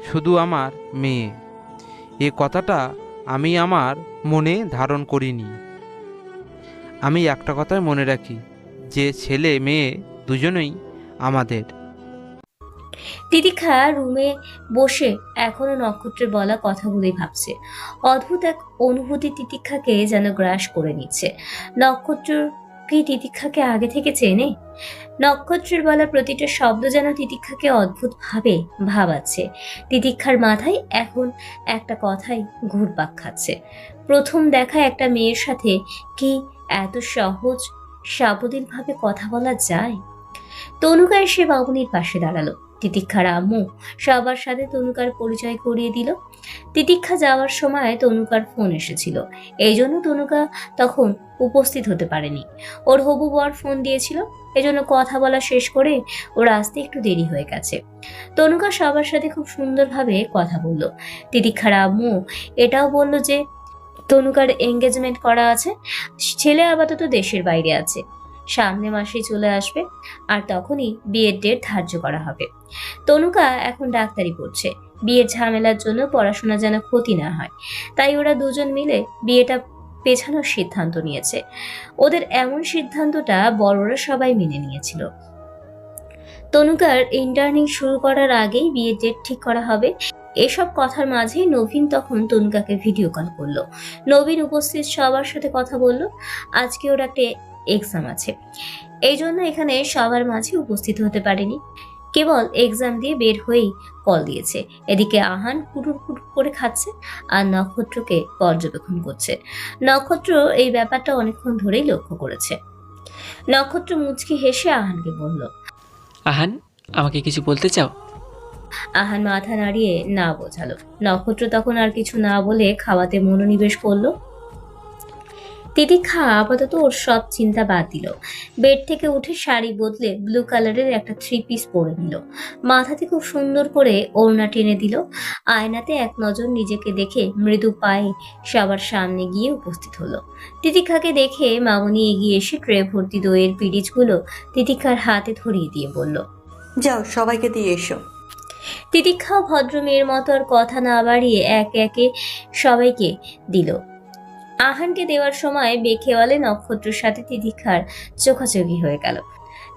শুধু আমার মেয়ে। এ কথাটা আমি আমার মনে ধারণ করিনি। আমি একটা কথাই মনে রাখি যে ছেলে মেয়ে দুজনেই আমাদের। তিতিক্ষা রুমে বসে এখনো নক্ষত্রের বলা কথাগুলোই ভাবছে। অদ্ভুত এক অনুভূতি তিতিক্ষাকে যেন গ্রাস করে নিচ্ছে। নক্ষত্র কি তিতিক্ষাকে আগে থেকে চেনে? নক্ষত্রের বলা প্রতিটা শব্দ যেন তিতিক্ষাকে অদ্ভুতভাবে ভাবাচ্ছে। তিতিক্ষার মাথায় এখন একটা কথাই ঘুরপাক খাচ্ছে। প্রথম দেখা একটা মেয়ের সাথে কি এত সহজ সাবলীলভাবে কথা বলা যায়? তনুকা এসে বাবুনির পাশে দাঁড়ালো। তিতিক্ষার আম্মু সবার সাথে তনুকার পরিচয় করিয়ে দিল। তিতিক্ষা যাওয়ার সময় তনুকার ফোন এসেছিল, এই জন্য তনুকা তখন উপস্থিত হতে পারেনি। ওর হবু বর ফোন দিয়েছিল, এজন্য কথা বলা শেষ করে ওর আসতে একটু দেরি হয়ে গেছে। তনুকা সবার সাথে খুব সুন্দরভাবে কথা বলল। তিতিক্ষার আম্মু এটাও বলল যে তনুকার এঙ্গেজমেন্ট করা আছে, ছেলে আপাতত দেশের বাইরে আছে, সামনে মাসেই চলে আসবে, আর তখনই বিয়ের ডেট ধার্য করা হবে। তনুকা এখন ডাক্তারি পড়ছে, বিয়ের ঝামেলার জন্য পড়াশোনা যেন ক্ষতি না হয়, তাই ওরা দুজন মিলে বিয়েটা পেছানোর সিদ্ধান্ত নিয়েছে। ওদের এমন সিদ্ধান্তটা বড়রা সবাই মেনে নিয়েছিল। তনুকার ইন্টার্নিং শুরু করার আগেই বিয়ের ডেট ঠিক করা হবে। এসব কথার মাঝে নবীন তখন তনুকাকে ভিডিও কল করলো। নবীন উপস্থিত সবার সাথে কথা বলল। আজকে ওর একটা এক্সাম আছে, এই জন্য এখানে সবার মাঝে উপস্থিত হতে পারেনি। কেবল এক্সাম দিয়ে বের হয়েই কল দিয়েছে। এদিকে আহান কুটুর কুটুর করে খাচ্ছে আর নক্ষত্রকে পর্যবেক্ষণ করছে। নক্ষত্র এই ব্যাপারটা অনেকক্ষণ ধরেই লক্ষ্য করেছে। নক্ষত্র মুচকি হেসে আহানকে বলল, আহান, আমাকে কিছু বলতে চাও? আহান মাথা নাড়িয়ে না বোঝালো। নক্ষত্র তখন আর কিছু না বলে খাওয়াতে মনোনিবেশ করলো। তিতিক্ষা আপাতত ওর সব চিন্তা বাদ দিল। বেড থেকে উঠে শাড়ি বদলে ব্লু কালারের একটা 3 পিস পরে নিল। মাথাতে খুব সুন্দর করে ওড়না টেনে দিল। আয়নাতে এক নজর নিজেকে দেখে মৃদু পায়ে সবার সামনে গিয়ে উপস্থিত হলো। তিতিক্ষাকে দেখে মামনি এগিয়ে এসে ট্রে ভর্তি দইয়ের পিরিচগুলো তিতিক্ষার হাতে ধরিয়ে দিয়ে বলল, যাও সবাইকে দিয়ে এসো। তিতিক্ষাও ভদ্র মেয়ের মতো আর কথা না বাড়িয়ে একে একে সবাইকে দিল। আহানকে দেওয়ার সময় বেখেওয়ালে নক্ষত্রের সাথে তিতিক্ষার চোখাচোখি হয়ে গেল।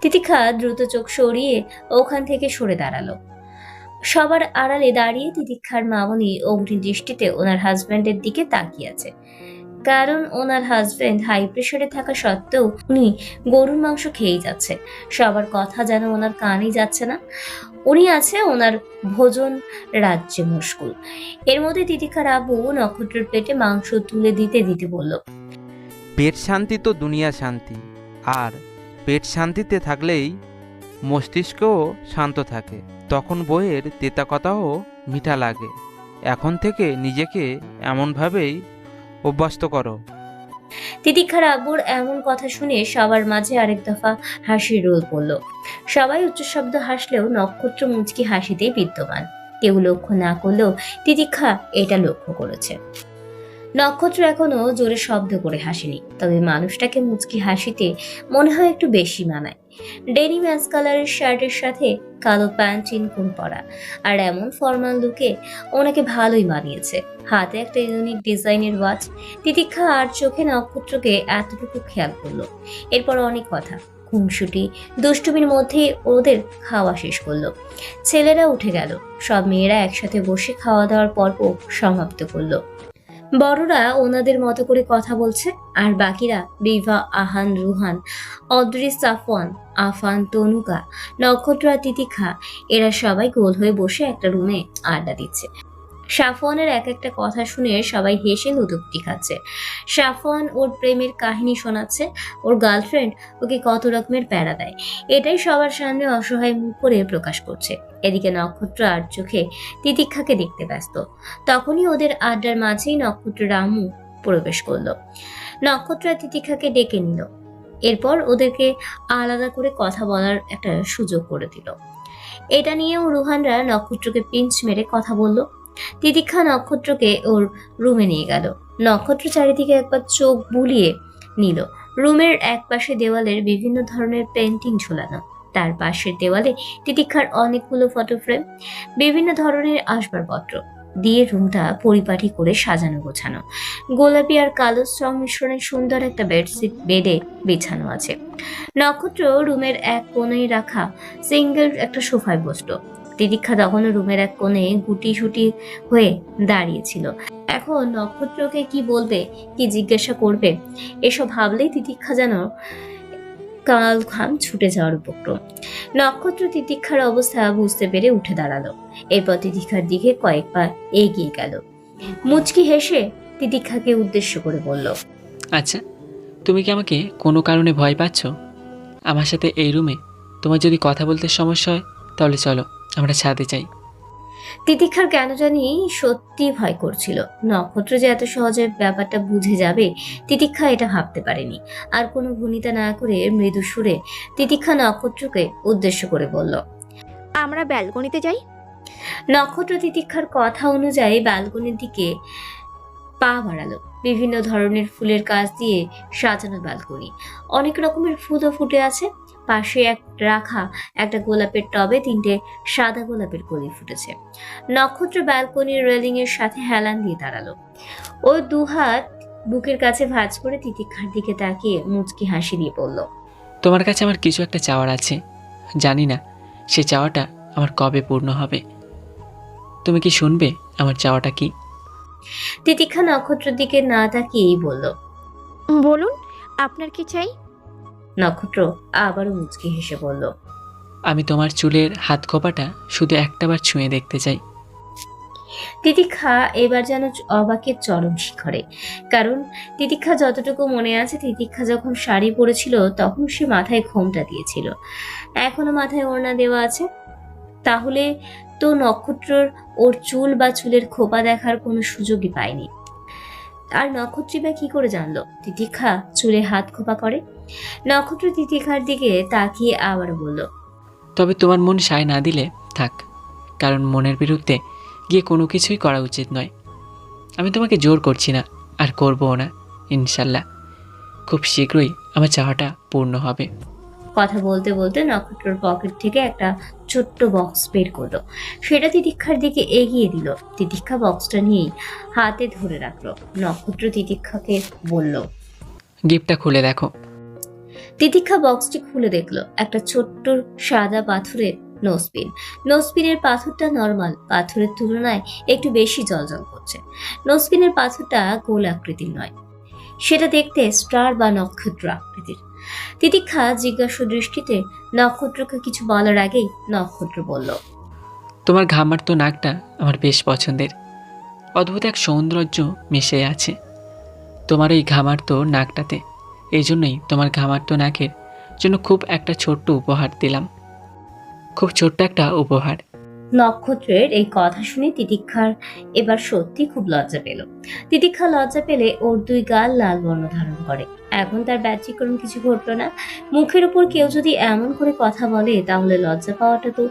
তিতিক্ষা দ্রুত চোখ সরিয়ে ওখান থেকে সরে দাঁড়ালো। সবার আড়ালে দাঁড়িয়ে তিতিক্ষার মামনি অগ্নি দৃষ্টিতে ওনার হাজব্যান্ডের দিকে তাকিয়ে আছে। কারণ ওনার হাজব্যান্ড হাই প্রেশারে থাকা সত্ত্বেও উনি গরুর মাংস খেয়েই যাচ্ছে। সবার কথা যেন ওনার কানেই যাচ্ছে না। উনি আছে ওনার ভোজন রাজ্যে মশগুল। এর মধ্যে তিতিক্ষার আব্বু নক্ষত্রের পেটে মাংস তুলে দিতে দিতে বলল, পেট শান্তি তো দুনিয়া শান্তি, আর পেট শান্তিতে থাকলেই মস্তিষ্কও শান্ত থাকে, তখন বইয়ের তেতা কথাও মিঠা লাগে। এখন থেকে নিজেকে এমনভাবেই অভ্যস্ত করো। তিতিক্ষার আব্বুর এমন কথা শুনে সবার মাঝে আরেক দফা হাসির রোল পড়ল। সবাই উচ্চশব্দ হাসলেও নক্ষত্র মুচকি হাসিতেই বিদ্যমান। কেউ লক্ষ্য না করলেও তিতিক্ষা এটা লক্ষ্য করেছে। নক্ষত্র এখনো জোরে শব্দ করে হাসেনি, তবে মানুষটাকে মুচকি হাসিতে মনে হয় একটু বেশি মানায়। ডেনিম অ্যাশ কালারের শার্টের সাথে কালো প্যান্ট চিনকুন পরা, আর এমন ফর্মাল লুকে ওনাকে ভালোই মানিয়েছে। হাতে একটা ইউনিক ডিজাইনের ওয়াচ। তিতিক্ষা আর চোখে নক্ষত্রকে এতটুকু খেয়াল করলো। এরপর অনেক কথা, খুনসুটি, দুষ্টুমির মধ্যে ওদের খাওয়া শেষ করলো। ছেলেরা উঠে গেল। সব মেয়েরা একসাথে বসে খাওয়া দাওয়ার পর্ব সমাপ্ত করলো। বড়রা ওনাদের মতো করে কথা বলছে, আর বাকিরা বিভা, আহান, রুহান, অদ্রিস, সাফওয়ান, আফান, তনুকা, নক্ষত্র আর তিতিক্ষা এরা সবাই গোল হয়ে বসে একটা রুমে আড্ডা দিচ্ছে। সাফওয়ানের এক একটা কথা শুনে সবাই হেসে লুটোপুটি খাচ্ছে। সাফওয়ান ওর প্রেমের কাহিনী শোনাচ্ছে, ওর গার্লফ্রেন্ড ওকে কত রকমের প্যারা দেয়, এটাই সবার সামনে অসহায় মুখ করে প্রকাশ করছে। এদিকে নক্ষত্র আর চোখে তিতিক্ষাকে দেখতে ব্যস্ত। তখনই ওদের আড্ডার মাঝেই নক্ষত্রের আম্মু প্রবেশ করলো। নক্ষত্র আর তিতিক্ষাকে ডেকে নিল। এরপর ওদেরকে আলাদা করে কথা বলার একটা সুযোগ করে দিল। এটা নিয়েও রুহানরা নক্ষত্রকে পিঞ্চ মেরে কথা বলল। তিতিক্ষা নক্ষত্রকে ওর রুমে নিয়ে গেল। নক্ষত্র চারিদিকে একবার চোখ বুলিয়ে নিল। রুমের এক পাশে দেওয়ালের বিভিন্ন ধরনের পেন্টিং ঝোলানো, তার পাশের দেওয়ালে তিতিক্ষার অনেকগুলো ফটো ফ্রেম, বিভিন্ন ধরনের আসবাবপত্র দিয়ে রুমটা পরিপাটি করে সাজানো গোছানো। গোলাপি আর কালো সংমিশ্রণে সুন্দর একটা বেডশিট বেডে বিছানো আছে। নক্ষত্র রুমের এক কোণে রাখা সিঙ্গেল একটা সোফায় বসলো। তিতিক্ষা তখনও রুমের এক কোণে গুটি সুটি হয়ে দাঁড়িয়েছিল। এখন নক্ষত্রকে কি বলবে, কি জিজ্ঞাসা করবে, এসব ভাবলেই তিতিক্ষা যেন কাল খাম ছুটে যাওয়ার উপক্রম। নক্ষত্র তিতিক্ষার অবস্থা বুঝতে পেরে উঠে দাঁড়ালো। এরপর তিতিক্ষার দিকে কয়েক পা এগিয়ে গেল। মুচকি হেসে তিতিক্ষাকে উদ্দেশ্য করে বলল, আচ্ছা, তুমি কি আমাকে কোনো কারণে ভয় পাচ্ছ? আমার সাথে এই রুমে তোমার যদি কথা বলতে সমস্যা হয় তাহলে চলো আমরা ছাদে যাই। তিতিক্ষার কেন জানি সত্যি ভয় করছিল। নক্ষত্র যে এত সহজে ব্যাপারটা বুঝে যাবে তিতিক্ষা এটা ভাবতে পারেনি। আর কোনো ভূমিতা না করে মৃদু সুরে তিতিক্ষা নক্ষত্রকে উদ্দেশ্য করে বলল, আমরা ব্যালকনিতে যাই। নক্ষত্র তিতিক্ষার কথা অনুযায়ী ব্যালকনির দিকে পা বাড়ালো। বিভিন্ন ধরনের ফুলের কাজ দিয়ে সাজানো ব্যালকনি, অনেক রকমের ফুলও ফুটে আছে। পাশে রাখা একটা গোলাপের টবে 3টে সাদা গোলাপের কলি ফুটেছে। নক্ষত্র ব্যালকনির রেলিং এর সাথে হেলান দিয়ে দাঁড়ালো। ও দুহাত বুকের কাছে ভাঁজ করে তিতিক্ষার দিকে তাকিয়ে মুচকি হাসি দিয়ে বলল, তোমার কাছে আমার কিছু একটা চাওয়ার আছে, জানি না সে চাওয়াটা আমার কবে পূর্ণ হবে। তুমি কি শুনবে আমার চাওয়াটা কি? তিতিক্ষা নক্ষত্রের দিকে না তাকিয়েই বলল, বলুন, আপনার কি চাই? নক্ষত্র আবারও মুচকি হেসে বলল, আমি তোমার চুলের হাত খোপাটা শুধু একটাবার ছুঁয়ে দেখতে চাই। তিতিক্ষা এবার যেন অবাকের চরম শিখরে। কারণ তিতিক্ষা যতটুকু মনে আছে, তিতিক্ষা যখন শাড়ি পরেছিল তখন সে মাথায় ঘোমটা দিয়েছিল, এখনো মাথায় ওড়না দেওয়া আছে। তাহলে তো নক্ষত্রর ওর চুল বা চুলের খোপা দেখার কোনো সুযোগই পায়নি। আর নক্ষত্রী বা কি করে জানলো তিতিক্ষা চুলে হাত খোপা করে? নক্ষত্র তিতিক্ষার দিকে তাকিয়ে আবার বলল, তবে তোমার মন সায় না দিলে থাক, কারণ মনের বিরুদ্ধে গিয়ে কোনো কিছুই করা উচিত নয়। আমি তোমাকে জোর করছি না, আর করবও না। ইনশাল্লাহ খুব শীঘ্রই আমার চাওয়াটা পূর্ণ হবে। কথা বলতে বলতে নক্ষত্রর পকেট থেকে একটা ছোট্ট বক্স বের করলো। সেটা তিতিক্ষার দিকে এগিয়ে দিল। তিতিক্ষা বক্সটা নিয়েই হাতে ধরে রাখলো। নক্ষত্র তিতিক্ষাকে বলল, গিফটটা খুলে দেখো। তিতিক্ষা বক্সটি খুলে দেখলো। একটা ছোট্ট সাদা পাথরের নোসপিনের পাথরটা নর্মাল পাথরের তুলনায় একটু বেশি জ্বলজ্বল করছে। নোসপিনের পাথরটা গোল আকৃতির নয়, সেটা দেখতে স্টার বা নক্ষত্র আকৃতির। তিতিক্ষা জিজ্ঞাসা দৃষ্টিতে নক্ষত্রকে কিছু বলার আগেই নক্ষত্র বলল, তোমার ঘামার্ত নাকটা আমার বেশ পছন্দের। অদ্ভুত এক সৌন্দর্য মিশে আছে তোমার এই ঘামার্ত নাকটাতে। এই জন্যই তোমার ঘামার্ত নাকের জন্য খুব একটা ছোট্ট উপহার দিলাম, খুব ছোট্ট একটা উপহার। নক্ষত্রের এই কথা শুনে তিতিক্ষার এবার সত্যি খুব লজ্জা পেল। তিতিক্ষা লজ্জা পেলে ওর দুই গাল লাল বর্ণ ধারণ করে। এখন তার ব্যতিক্রম কিছু ঘটলো না। মুখের উপর কেউ যদি এমন করে কথা বলে তাহলে লজ্জা পাওয়াটা তো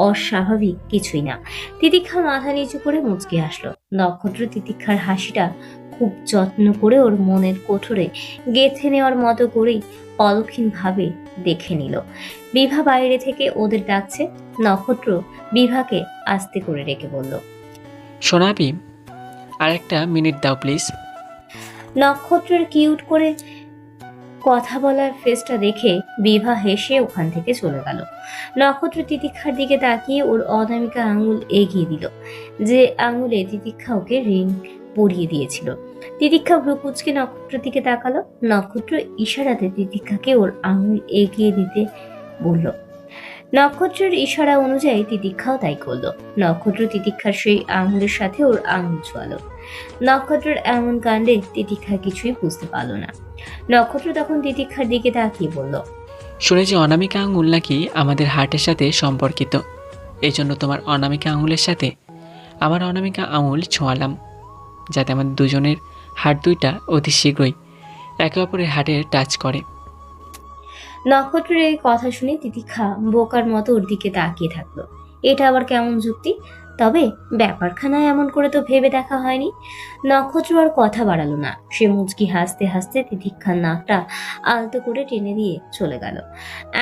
অস্বাভাবিক কিছুই না। তিতিক্ষা মাথা নিচু করে মুচকি হাসলো। নক্ষত্র তিতিক্ষার হাসিটা খুব যত্ন করে ওর মনের কোঠরে গেঁথে নেওয়ার মতো করেই অলক্ষীন ভাবে দেখে নিল। বিভা বাইরে থেকে ওদের ডাকছে। নক্ষত্র বিভাকে আস্তে করে ডেকে বলল, সোনাবি, আর একটা মিনিট দাও প্লিজ। নক্ষত্রের কিউট করে কথা বলার ফেসটা দেখে বিভা হেসে ওখান থেকে চলে গেল। নক্ষত্র তিতিক্ষার দিকে তাকিয়ে ওর অনামিকা আঙুল এগিয়ে দিল, যে আঙুলে তিতিক্ষা ওকে রিং পরিয়ে দিয়েছিল। তিতিক্ষা ভ্রুকুচকে নক্ষত্রের দিকে তাকালো। নক্ষত্র ইশারাতে তিতিক্ষাকে ওর আঙুল এগিয়ে দিতে বলল। নক্ষত্রের ইশারা অনুযায়ী তিতিক্ষাও তাই করলো। নক্ষত্র তিতিক্ষার সেই আঙুলের সাথে ওর আঙুল ছোঁয়ালো। নক্ষত্রের এমন কাণ্ডে তিতিক্ষা কিছুই বুঝতে পারল না। নক্ষত্র তখন তিতিক্ষার দিকে তাকিয়ে বলল, শুনেছি অনামিকা আঙুল নাকি আমাদের হার্টের সাথে সম্পর্কিত। এই জন্য তোমার অনামিকা আঙুলের সাথে আমার অনামিকা আঙুল ছোঁয়ালাম, যাতে আমাদের দুজনের হার্ট দুইটা অতি শীঘ্রই একে অপরের হার্টে টাচ করে। নক্ষত্রের এই কথা শুনে তিতিক্ষা বোকার মতো ওর দিকে তাকিয়ে থাকলো। এটা আবার কেমন যুক্তি? তবে ব্যাপারখানায় এমন করে তো ভেবে দেখা হয়নি। নক্ষত্র আর কথা বাড়ালো না। সে মুচকি হাসতে হাসতে তিতিক্ষার নাকটা আলতো করে টেনে দিয়ে চলে গেল।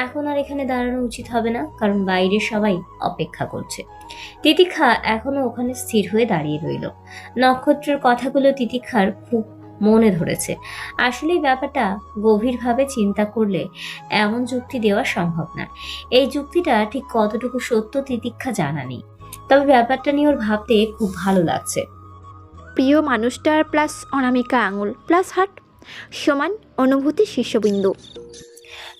এখন আর এখানে দাঁড়ানো উচিত হবে না, কারণ বাইরে সবাই অপেক্ষা করছে। তিতিক্ষা এখনো ওখানে স্থির হয়ে দাঁড়িয়ে রইল। নক্ষত্রের কথাগুলো তিতিক্ষার খুব মনে ধরেছে। আসলে এই ব্যাপারটা গভীরভাবে চিন্তা করলে এমন যুক্তি দেওয়া সম্ভব না। এই যুক্তিটা ঠিক কতটুকু সত্য তিতিক্ষা জানা নেই, তবে ব্যাপারটা নিয়ে ওর ভাবতে খুব ভালো লাগছে। প্রিয় মানুষটার প্লাস অনামিকা আঙুল প্লাস হার্ট সমান অনুভূতি শীর্ষবিন্দু।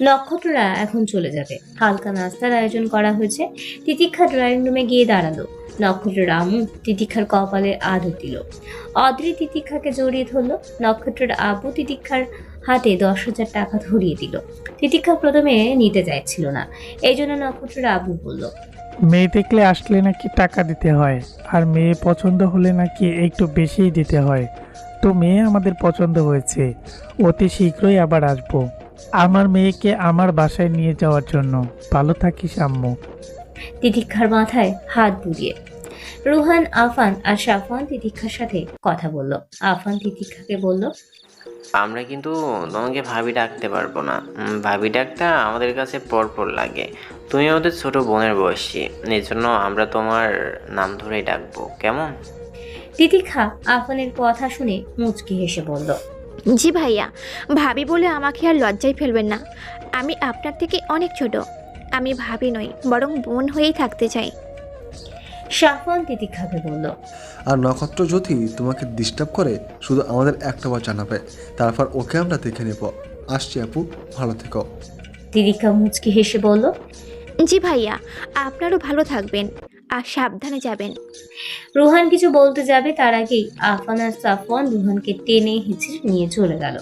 নক্ষত্ররা এখন চলে যাবে। হালকা নাস্তার আয়োজন করা হয়েছে। তিতিক্ষা ড্রয়িং রুমে গিয়ে দাঁড়ালো। নক্ষত্রের আম্মু তিতিক্ষার কপালে আদর দিল। অদ্রি তিতিক্ষাকে জড়িয়ে ধরলো। নক্ষত্রের আব্বু তিতিক্ষার হাতে 10,000 টাকা ধরিয়ে দিল। তিতিক্ষা প্রথমে নিতে চাইছিল না, এই জন্য নক্ষত্রের আব্বু বলল, মেয়ে দেখলে আসলে নাকি টাকা দিতে হয়, আর মেয়ে পছন্দ হলে নাকি একটু বেশিই দিতে হয়। তো মেয়ে আমাদের পছন্দ হয়েছে, অতি শীঘ্রই আবার আসবো আমার মেয়েকে আমার বাসায় নিয়ে যাওয়ার জন্য। ভালো থাকিস আম্মু। তিতিক্ষার মাথায় হাত বুলিয়ে রুহান, আফান আর সাফওয়ান তিতিক্ষার সাথে কথা বলল। আফান তিতিক্ষাকে বলল, আমরা কিন্তু তোমাকে ভাবি ডাকতে পারবো না। ভাবি ডাকটা আমাদের কাছে পরপর লাগে। তুমি আমাদের ছোট বোনের বয়সী, এই জন্য আমরা তোমার নাম ধরেই ডাকবো, কেমন? তিতিক্ষা আফানের কথা শুনে মুচকি হেসে বলল, জি ভাইয়া, ভাবি বলে আমাকে আর লজ্জায় ফেলবেন না। আমি আপনার থেকে অনেক ছোট। আমি ভাবি নই, বরং বোন হয়েই থাকতে চাই। সাফওয়ান তিতিক্ষাকে বলল, আর নক্ষত্র যদি তোমাকে ডিস্টার্ব করে শুধু আমাদের একটা বার জানাবে, তারপর ওকে আমরা দেখে নেব। আসছি আপু, ভালো থেকো। তিতিক্ষা মুচকি হেসে বলল, জি ভাইয়া, আপনারও ভালো থাকবেন আর সাবধানে যাবেন। রুহান কিছু বলতে যাবে তার আগেই আফান আর সাফওয়ান রুহানকে টেনে হিঁচড়ে নিয়ে চলে গেল।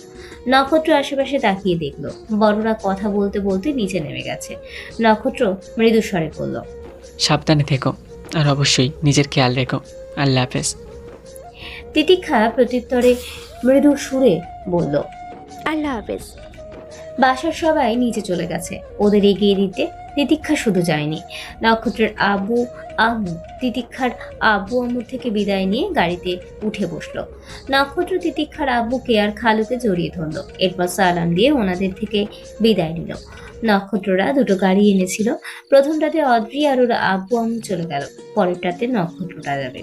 নক্ষত্র আশেপাশে তাকিয়ে দেখলো বড়রা কথা বলতে বলতে নিচে নেমে গেছে। নক্ষত্র মৃদু স্বরে বলল, সাবধানে থেকো, আর অবশ্যই নিজের খেয়াল রেখো। আল্লাহ হাফেজ। তিতিক্ষা প্রত্যুত্তরে মৃদু সুরে বলল, আল্লাহ হাফেজ। বাসার সবাই নিচে চলে গেছে। ওদের এগিয়ে দিতে তিতিক্ষা শুধু যায়নি, নক্ষত্রের আব্বু আম্মু তিতিক্ষার আব্বু আম্মুর থেকে বিদায় নিয়ে গাড়িতে উঠে বসলো। নক্ষত্র তিতিক্ষার আব্বুকে আর খালুকে জড়িয়ে ধরলো। এরপর সালাম দিয়ে ওনাদের থেকে বিদায় নিল। নক্ষত্ররা দুটো গাড়ি এনেছিল। প্রথমটাতে অদ্রি আর ওর আব্বু আম্মু চলে গেল, পরেরটাতে নক্ষত্রটা যাবে।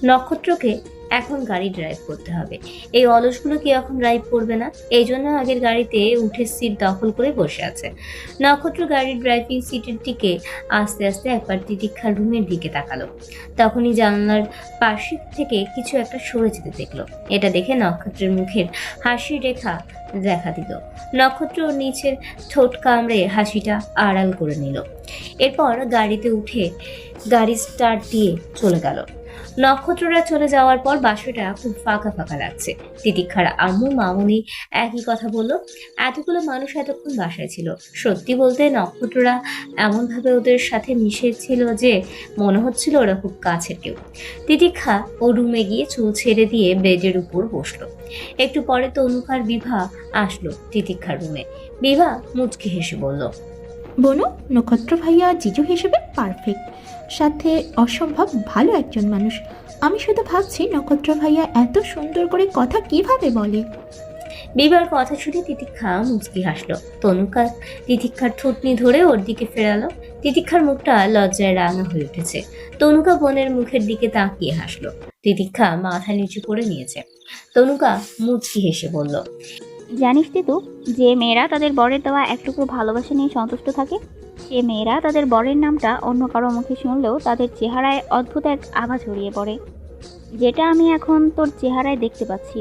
নক্ষত্রকে এখন গাড়ি ড্রাইভ করতে হবে। এই অলসগুলো কি এখন ড্রাইভ করবে না? এই জন্য আগের গাড়িতে উঠে সিট দখল করে বসে আছে। নক্ষত্র গাড়ির ড্রাইভিং সিটের দিকে আস্তে আস্তে একবার তিতিক্ষার রুমের দিকে তাকালো। তখনই জানলার পাশে থেকে কিছু একটা সরে যেতে দেখলো। এটা দেখে নক্ষত্রের মুখের হাসির রেখা দেখা দিল। নক্ষত্র ওর নিচের ঠোঁট কামড়ে হাসিটা আড়াল করে নিল। এরপর গাড়িতে উঠে গাড়ি স্টার্ট দিয়ে চলে গেল। নক্ষত্ররা চলে যাওয়ার পর বাসাটা খুব ফাঁকা ফাঁকা লাগছে। তিতিক্ষার আম্মু মামুনি একই কথা বলল। এতগুলো মানুষ এতক্ষণ বাসায় ছিল। সত্যি বলতে নক্ষত্ররা এমনভাবে ওদের সাথে মিশেছিল যে মনে হচ্ছিল ওরা খুব কাছের কেউ। তিতিক্ষা ও রুমে গিয়ে চুল ছেড়ে দিয়ে বেডের উপর বসলো। একটু পরে তনুকার বিভা আসলো তিতিক্ষার রুমে। বিভা মুচকি হেসে বলল, বনু, নক্ষত্র ভাইয়া জিজু হিসেবে পারফেক্ট, সাথে অসম্ভব ভালো একজন মানুষ। আমি শুধু ভাবছি নক্ষত্র ভাইয়া এত সুন্দর করে কথা কিভাবে বলে। বিবার কথা শুনে তিতিক্ষা মুচকি হাসলো। তনুকা তিতিক্ষার থুতনি ধরে ওর দিকে ফেরালো। তিতিক্ষার মুখটা লজ্জায় রাঙা হয়ে উঠেছে। তনুকা বোনের মুখের দিকে তাকিয়ে হাসলো। তিতিক্ষা মাথা নিচু করে নিয়েছে। তনুকা মুচকি হেসে বলল, জানিস তিতু, যে মেয়েরা তাদের বরের দেওয়া একটুকু ভালোবাসা নিয়ে সন্তুষ্ট থাকে, সে মেয়েরা তাদের বরের নামটা অন্য কারো মুখে শুনলেও তাদের চেহারায় অদ্ভুত এক আভা ছড়িয়ে পড়ে, যেটা আমি এখন তোর চেহারায় দেখতে পাচ্ছি।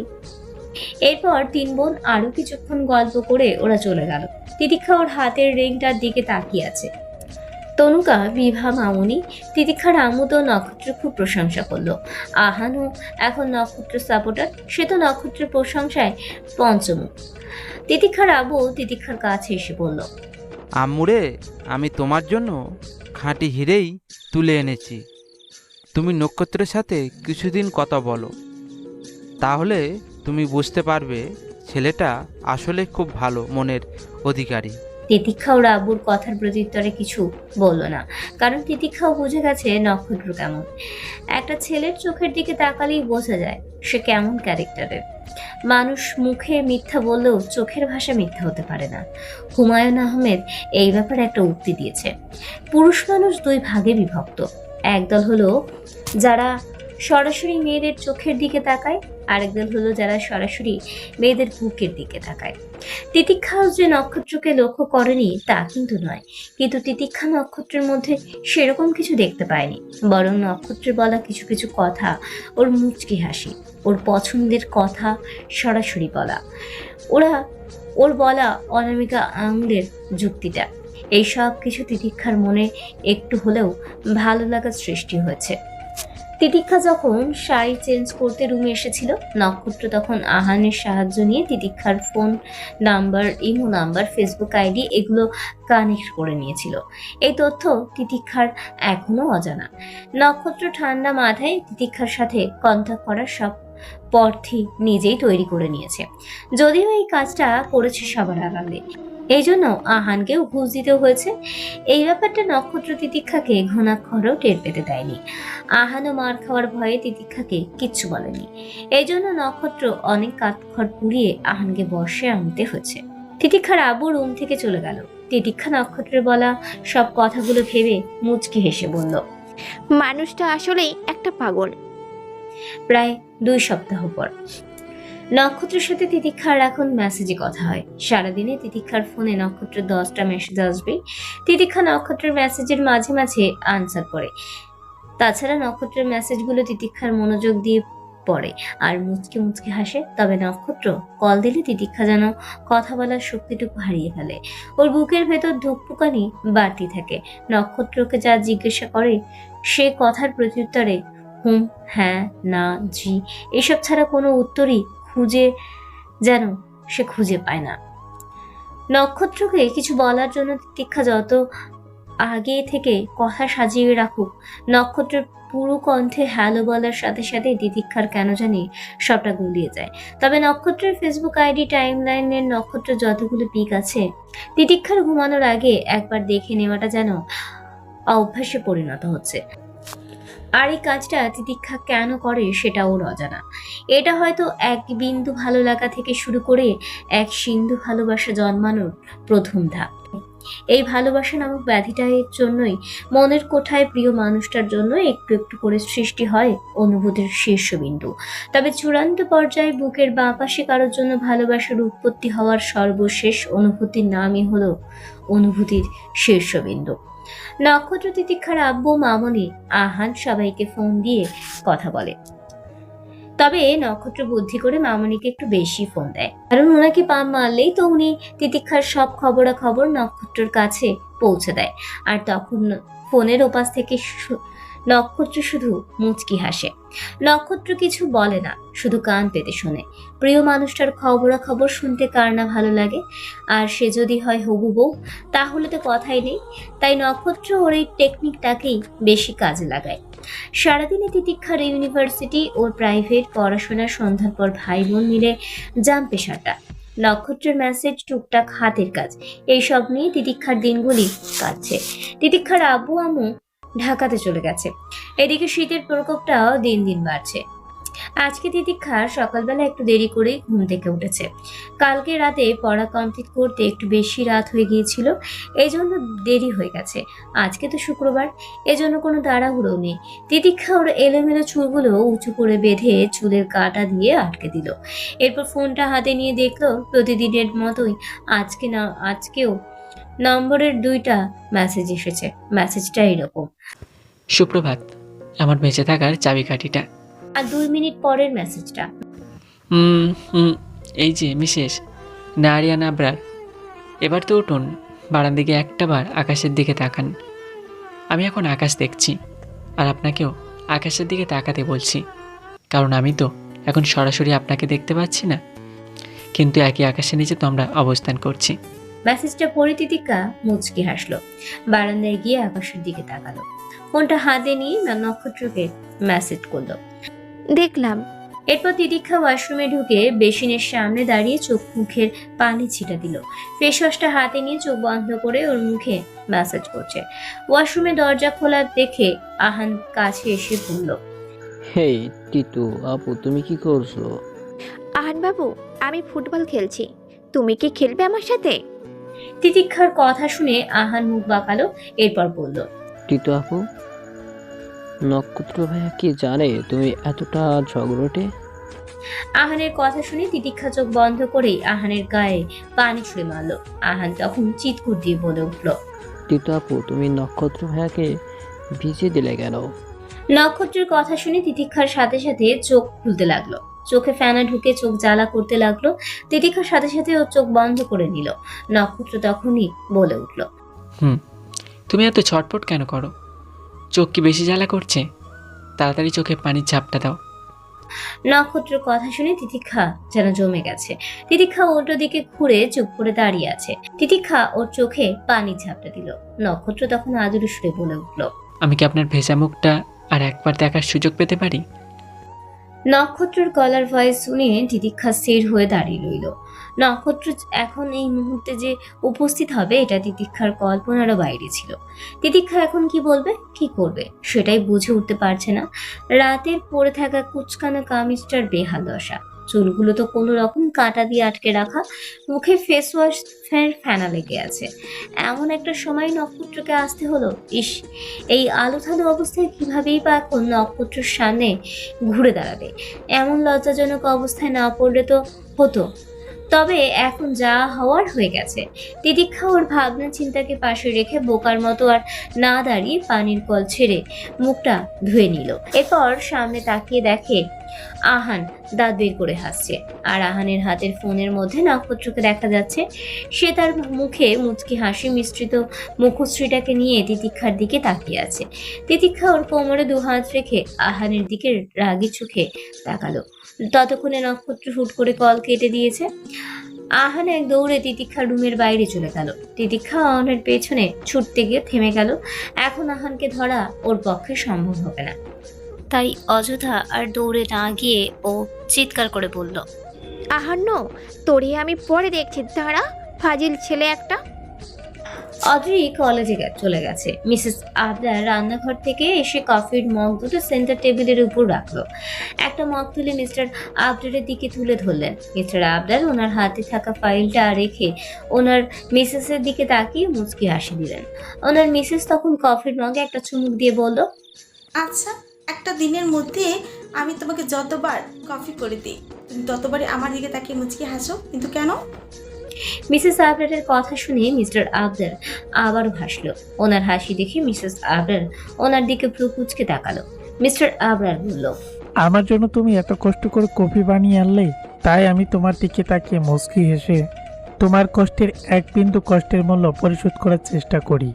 এরপর তিন বোন আরো কিছুক্ষণ গল্প করে ওরা চলে গেল। তিতিক্ষা ওর হাতের রিংটার দিকে তাকিয়ে আছে। তনুকা, বিভা, মামুনি, তিতিক্ষার আম্মু তো নক্ষত্র খুব প্রশংসা করলো। আহানও এখন নক্ষত্র সাপোর্টার, সে তো নক্ষত্রের প্রশংসায় পঞ্চমুখ। তিতিক্ষার আব্বু তিতিক্ষার কাছে এসে বলল, আম্মুরে, আমি তোমার জন্য খাঁটি হিরেই তুলে এনেছি। তুমি নক্ষত্রের সাথে কিছুদিন কথা বলো, তাহলে তুমি বুঝতে পারবে ছেলেটা আসলে খুব ভালো মনের অধিকারী। তিতিক্ষা ওর আব্বুর কথার প্রত্যুত্তরে কিছু বলল না, কারণ তিতিক্ষাও বুঝে গেছে নক্ষত্র কেমন। একটা ছেলের চোখের দিকে তাকালেই বোঝা যায় সে কেমন ক্যারেক্টারের। মানুষ মুখে মিথ্যা বললেও চোখের ভাষা মিথ্যা হতে পারে না। হুমায়ুন আহমেদ এই ব্যাপারে একটা উক্তি দিয়েছে, পুরুষ মানুষ দুই ভাগে বিভক্ত। একদল হলো যারা সরাসরি মেয়েদের চোখের দিকে তাকায়, আরেকদল হলো যারা সরাসরি মেয়েদের বুকের দিকে তাকায়। তিতিক্ষাও যে নক্ষত্রকে লক্ষ্য করেনি তা কিন্তু নয়, কিন্তু তিতিক্ষা নক্ষত্রের মধ্যে সেরকম কিছু দেখতে পায়নি। বরং নক্ষত্রের বলা কিছু কিছু কথা, ওর মুচকি হাসি, ওর পছন্দের কথা সরাসরি বলা, ওর বলা অনামিকা আঙুলের যুক্তিটা, এই সব কিছু তিতিক্ষার মনে একটু হলেও ভালো লাগার সৃষ্টি হয়েছে। তিতিক্ষা যখন শাড়ি চেঞ্জ করতে রুমে এসেছিল, নক্ষত্র তখন আহানের সাহায্য নিয়ে তিতিক্ষার phone number, imo number, Facebook ID এগুলো কানেক্ট করে নিয়েছিল। এই তথ্য তিতিক্ষার এখনো অজানা। নক্ষত্র ঠান্ডা মাথায় তিতিক্ষার সাথে কন্ট্যাক্ট করার সব পথই নিজেই তৈরি করে নিয়েছে। যদিও এই কাজটা করেছে সবার আড়ালে, এই জন্য আহানকেও ঘুষ দিতে হয়েছে। এই ব্যাপারটা নক্ষত্র তিতিক্ষাকে ঘুণাক্ষরেও টের পেতে দেয়নি। আহানও মার খাওয়ার ভয়ে তিতিক্ষাকে কিচ্ছু বলেনি। এই জন্য নক্ষত্র অনেক কাঠখড় পুড়িয়ে আহানকে বর্ষে আনতে হয়েছে। তিতিক্ষার আব্বু রুম থেকে চলে গেল। তিতিক্ষা নক্ষত্রের বলা সব কথাগুলো ভেবে মুচকি হেসে বলল, মানুষটা আসলেই একটা পাগল। প্রায় 2 সপ্তাহ পর নক্ষত্রের সাথে তিতিক্ষার এখন মেসেজে কথা হয়। সারাদিনে তিতিক্ষার ফোনে নক্ষত্রের 10টা মেসেজ আসবে। তিতিক্ষা নক্ষত্রের মেসেজের মাঝে মাঝে আনসার করে। তাছাড়া নক্ষত্রের মেসেজগুলো তিতিক্ষার মনোযোগ দিয়ে পড়ে আর মুচকে মুচকে হাসে। তবে নক্ষত্র কল দিলে তিতিক্ষা যেন কথা বলার শক্তিটুকু হারিয়ে ফেলে। ওর বুকের ভেতর ধুকপুকানি বাড়তি থাকে। নক্ষত্রকে যা জিজ্ঞাসা করে সে কথার প্রত্যুত্তরে হুম, হ্যাঁ, না, জি এসব ছাড়া কোনো উত্তরই যেন সে খুঁজে পায় না। নক্ষত্রকে কিছু বলার জন্য তিতিক্ষা যত আগে থেকে কথা সাজিয়ে রাখুক, নক্ষত্রের পুরো কণ্ঠে হ্যালো বলার সাথে সাথে তিতিক্ষার কেন জানি সবটা গুলিয়ে যায়। তবে নক্ষত্রের ফেসবুক আইডি টাইমলাইনের নক্ষত্রের যতগুলো পিক আছে, তিতিক্ষার ঘুমানোর আগে একবার দেখে নেওয়াটা যেন অভ্যাসে পরিণত হচ্ছে। আর এই কাজটা তিতিক্ষা কেন করে সেটা ওর অজানা। এটা হয়তো এক বিন্দু ভালো লাগা থেকে শুরু করে এক সিন্ধু ভালোবাসা জন্মানোর প্রথম ধাপ। এই ভালোবাসা নামক ব্যাধিটার জন্যই মনের কোঠায় প্রিয় মানুষটার জন্য একটু একটু করে সৃষ্টি হয় অনুভূতির শীর্ষবিন্দু। তবে চূড়ান্ত পর্যায়ে বুকের বাঁ পাশে কারোর জন্য ভালোবাসার উৎপত্তি হওয়ার সর্বশেষ অনুভূতির নামই হলো অনুভূতির শীর্ষবিন্দু। নক্ষত্র, তিতিক্ষার আব্বু, মামনি, আহান সবাইকে ফোন দিয়ে কথা বলে। তবে নক্ষত্র বুদ্ধি করে মামনিকে একটু বেশি ফোন দেয়, কারণ ওনাকে পাম মারলেই তো উনি তিতিক্ষার সব খবরাখবর নক্ষত্রের কাছে পৌঁছে দেয়। আর তখন ফোনের ওপাশ থেকে নক্ষত্র শুধু মুচকি হাসে। নক্ষত্র কিছু বলে না, শুধু কান পেতে শোনে। প্রিয় মানুষটার খবরাখবর শুনতে কার না ভালো লাগে, আর সে যদি হয় হবু বউ, তাহলে তো কথাই নেই। তাই নক্ষত্র ওর এই টেকনিকটাকেই বেশি কাজে লাগায়। সারাদিনে তিতিক্ষার ইউনিভার্সিটি ওর প্রাইভেট পড়াশোনার, সন্ধ্যার পর ভাই বোন মিলে জাম্পে সাঁটা, নক্ষত্রের মেসেজ, টুকটাক হাতের কাজ, এইসব নিয়ে তিতিক্ষার দিনগুলি কাটছে। তিতিক্ষার আব্বু আম্মু ঢাকাতে চলে গেছে। এদিকে শীতের প্রকোপটাও দিন দিন বাড়ছে। আজকে তিতিক্ষা সকালবেলা একটু দেরি করে ঘুম থেকে উঠেছে। কালকে রাতে পড়া কমপ্লিট করতে একটু বেশি রাত হয়ে গিয়েছিল, এই জন্য দেরি হয়ে গেছে। আজকে তো শুক্রবার, এজন্য কোনো তাড়াহুড়ো নেই। তিতিক্ষা ওর এলোমেলো চুলগুলো উঁচু করে বেঁধে চুলের কাঁটা দিয়ে আটকে দিল। এরপর ফোনটা হাতে নিয়ে দেখলো প্রতিদিনের মতোই আজকেও নম্বরের 2টা মেসেজ এসেছে। মেসেজটা এরকম: সুপ্রভাত, আমার বেঁচে থাকার চাবিকাঠিটা। আর 2 মিনিট পরের মেসেজটা: এই যে মিসেস নারিয়ান আবরার, এবার তো উঠুন, বারান্দা দিকে একটাবার আকাশের দিকে তাকান। আমি এখন আকাশ দেখছি, আর আপনাকেও আকাশের দিকে তাকাতে বলছি, কারণ আমি তো এখন সরাসরি আপনাকে দেখতে পাচ্ছি না, কিন্তু একই আকাশের নিচে তো আমরা অবস্থান করছি। মেসেজটা পড়ে তিতিক্ষা মুচকি হাসলো, বারান্দায় গিয়ে আকাশের দিকে তাকালো, ফোনটা হাতে নিয়ে নক্ষত্রকে মেসেজ করলো। দেখলাম। এরপর তিতিক্ষা ওয়াশরুমে ঢুকে বেসিনের সামনে দাঁড়িয়ে চোখ মুখের পানি ছিটা দিল। ফেস ওয়াশটা হাতে নিয়ে চোখ বন্ধ করে ওর মুখে ম্যাসাজ করছে। ওয়াশরুমে দরজা খোলা দেখে আহান কাছে এসে বলল, হেই টিটু আপু, তুমি কি করছো? আহান বাবু, আমি ফুটবল খেলছি, তুমি কি খেলবে আমার সাথে? তিতিক্ষার কথা শুনে আহান মুখ বাঁকালো, এরপর বলল, টিটু আপু, নক্ষত্র ভাইয়া কি জানে তুমি এতটা ঝগড়টে? আহানের কথা শুনে তিতিক্ষা চোখ বন্ধ করেই আহানের গায়ে পানি ছুঁড়ে মারল। আহান তখন চিৎকুর দিয়ে বলে উঠল, টিটু আপু, তুমি নক্ষত্র ভাইয়াকে ভিজিয়ে দিলে কেন? নক্ষত্রের কথা শুনে তিতিক্ষার সাথে সাথে চোখ খুলতে লাগলো, চোখে ফেনা ঢুকে চোখ জ্বালা করতে লাগলো। তিতিক্ষার সাথে সাথে ও চোখ বন্ধ করে নিল। নক্ষত্র তখনই বলে উঠল, তুমি এত ছটফট কেন করো? চোখ কি বেশি জ্বালা করছে? তাড়াতাড়ি চোখে পানির ঝাপটা দাও। নক্ষত্রের কথা শুনে তিতিক্ষা যেন জমে গেছে। তিতিক্ষা উল্টো দিকে ঘুরে চুপ করে দাঁড়িয়ে আছে। তিতিক্ষা ওর চোখে পানির ঝাপটা দিল। নক্ষত্র তখন আদুরে সুরে বলে উঠল, আমি কি আপনার ভেজা মুখটা আর একবার দেখার সুযোগ পেতে পারি? নক্ষত্রের গলার ভয়েস শুনে তিতিক্ষা স্থির হয়ে দাঁড়িয়ে রইল। নক্ষত্র এখন এই মুহূর্তে যে উপস্থিত হবে এটা তিতিক্ষার কল্পনারও বাইরে ছিল। তিতিক্ষা এখন কি বলবে, কি করবে সেটাই বুঝে উঠতে পারছে না। রাতের পরে থাকা কুচকানো কামিজটার বেহাল দশা, চুলগুলো তো কোনো রকম কাঁটা দিয়ে আটকে রাখা, মুখে ফেস ওয়াশ ফেনা লেগে আছে। এমন একটা সময় নক্ষত্রকে আসতে হলো। ইস, এই আলো থালো অবস্থায় কিভাবেই বা এখন নক্ষত্রের সামনে ঘুরে দাঁড়াবে? এমন লজ্জাজনক অবস্থায় না পড়লে তো হতো, তবে এখন যা হওয়ার হয়ে গেছে। তিতিক্ষা ওর ভাবনা চিন্তাকে পাশে রেখে বোকার মতো আর না দাঁড়িয়ে পানির কল ছেড়ে মুখটা ধুয়ে নিল। এরপর সামনে তাকিয়ে দেখে আহান দাঁত বের করে হাসছে, আর আহানের হাতের ফোনের মধ্যে নক্ষত্রকে দেখা যাচ্ছে। সে তার মুখে মুচকি হাসি মিশ্রিত মুখশ্রীটাকে নিয়ে তিতিক্ষার দিকে তাকিয়ে আছে। তিতিক্ষা ওর কোমরে 2 হাত রেখে আহানের দিকে রাগি চোখে তাকালো। ততক্ষণে নক্ষত্র হুট করে কল কেটে দিয়েছে। আহান এক দৌড়ে তিতিক্ষার রুমের বাইরে চলে গেল। তিতিক্ষা আহানের পেছনে ছুটতে গিয়ে থেমে গেল। এখন আহানকে ধরা ওর পক্ষে সম্ভব হবে না, তাই অযথা আর দৌড়ে না গিয়ে ও চিৎকার করে বলল, আহান্ন, তোরে আমি পরে দেখছি, দাঁড়া, ফাজিল ছেলে একটা। অদ্রি কলেজে চলে গেছে। মিসেস আবরার রান্নাঘর থেকে এসে কফির মগ দুটো সেন্টার টেবিলের উপর রাখলো। একটা মগ তুলে মিস্টার আবরারের দিকে তুলে ধরলেন। মিস্টার আবরার ওনার হাতে থাকা ফাইলটা রেখে ওনার মিসেসের দিকে তাকিয়ে মুচকি হাসি দিলেন। ওনার মিসেস তখন কফির মগে একটা চুমুক দিয়ে বলল, আচ্ছা, একটা দিনের মধ্যে আমি তোমাকে যতবার কফি করে দিই তুমি ততবারই আমার দিকে তাকিয়ে মুচকি হাসো, কিন্তু কেন? মিসেস আবরারের কথা শুনে মিস্টার আবরার আবারও হাসলো। ওনার হাসি দেখে মিসেস আবরার ওনার দিকে ভ্রু কুঁচকে তাকালো। মিস্টার আবরার বলল, আমার জন্য তুমি এত কষ্ট করে কফি বানিয়ে আনলে, তাই আমি তোমার দিকে তাকিয়ে মুচকি হেসে তোমার কষ্টের এক বিন্দু কষ্টের মূল্য পরিশোধ করার চেষ্টা করি।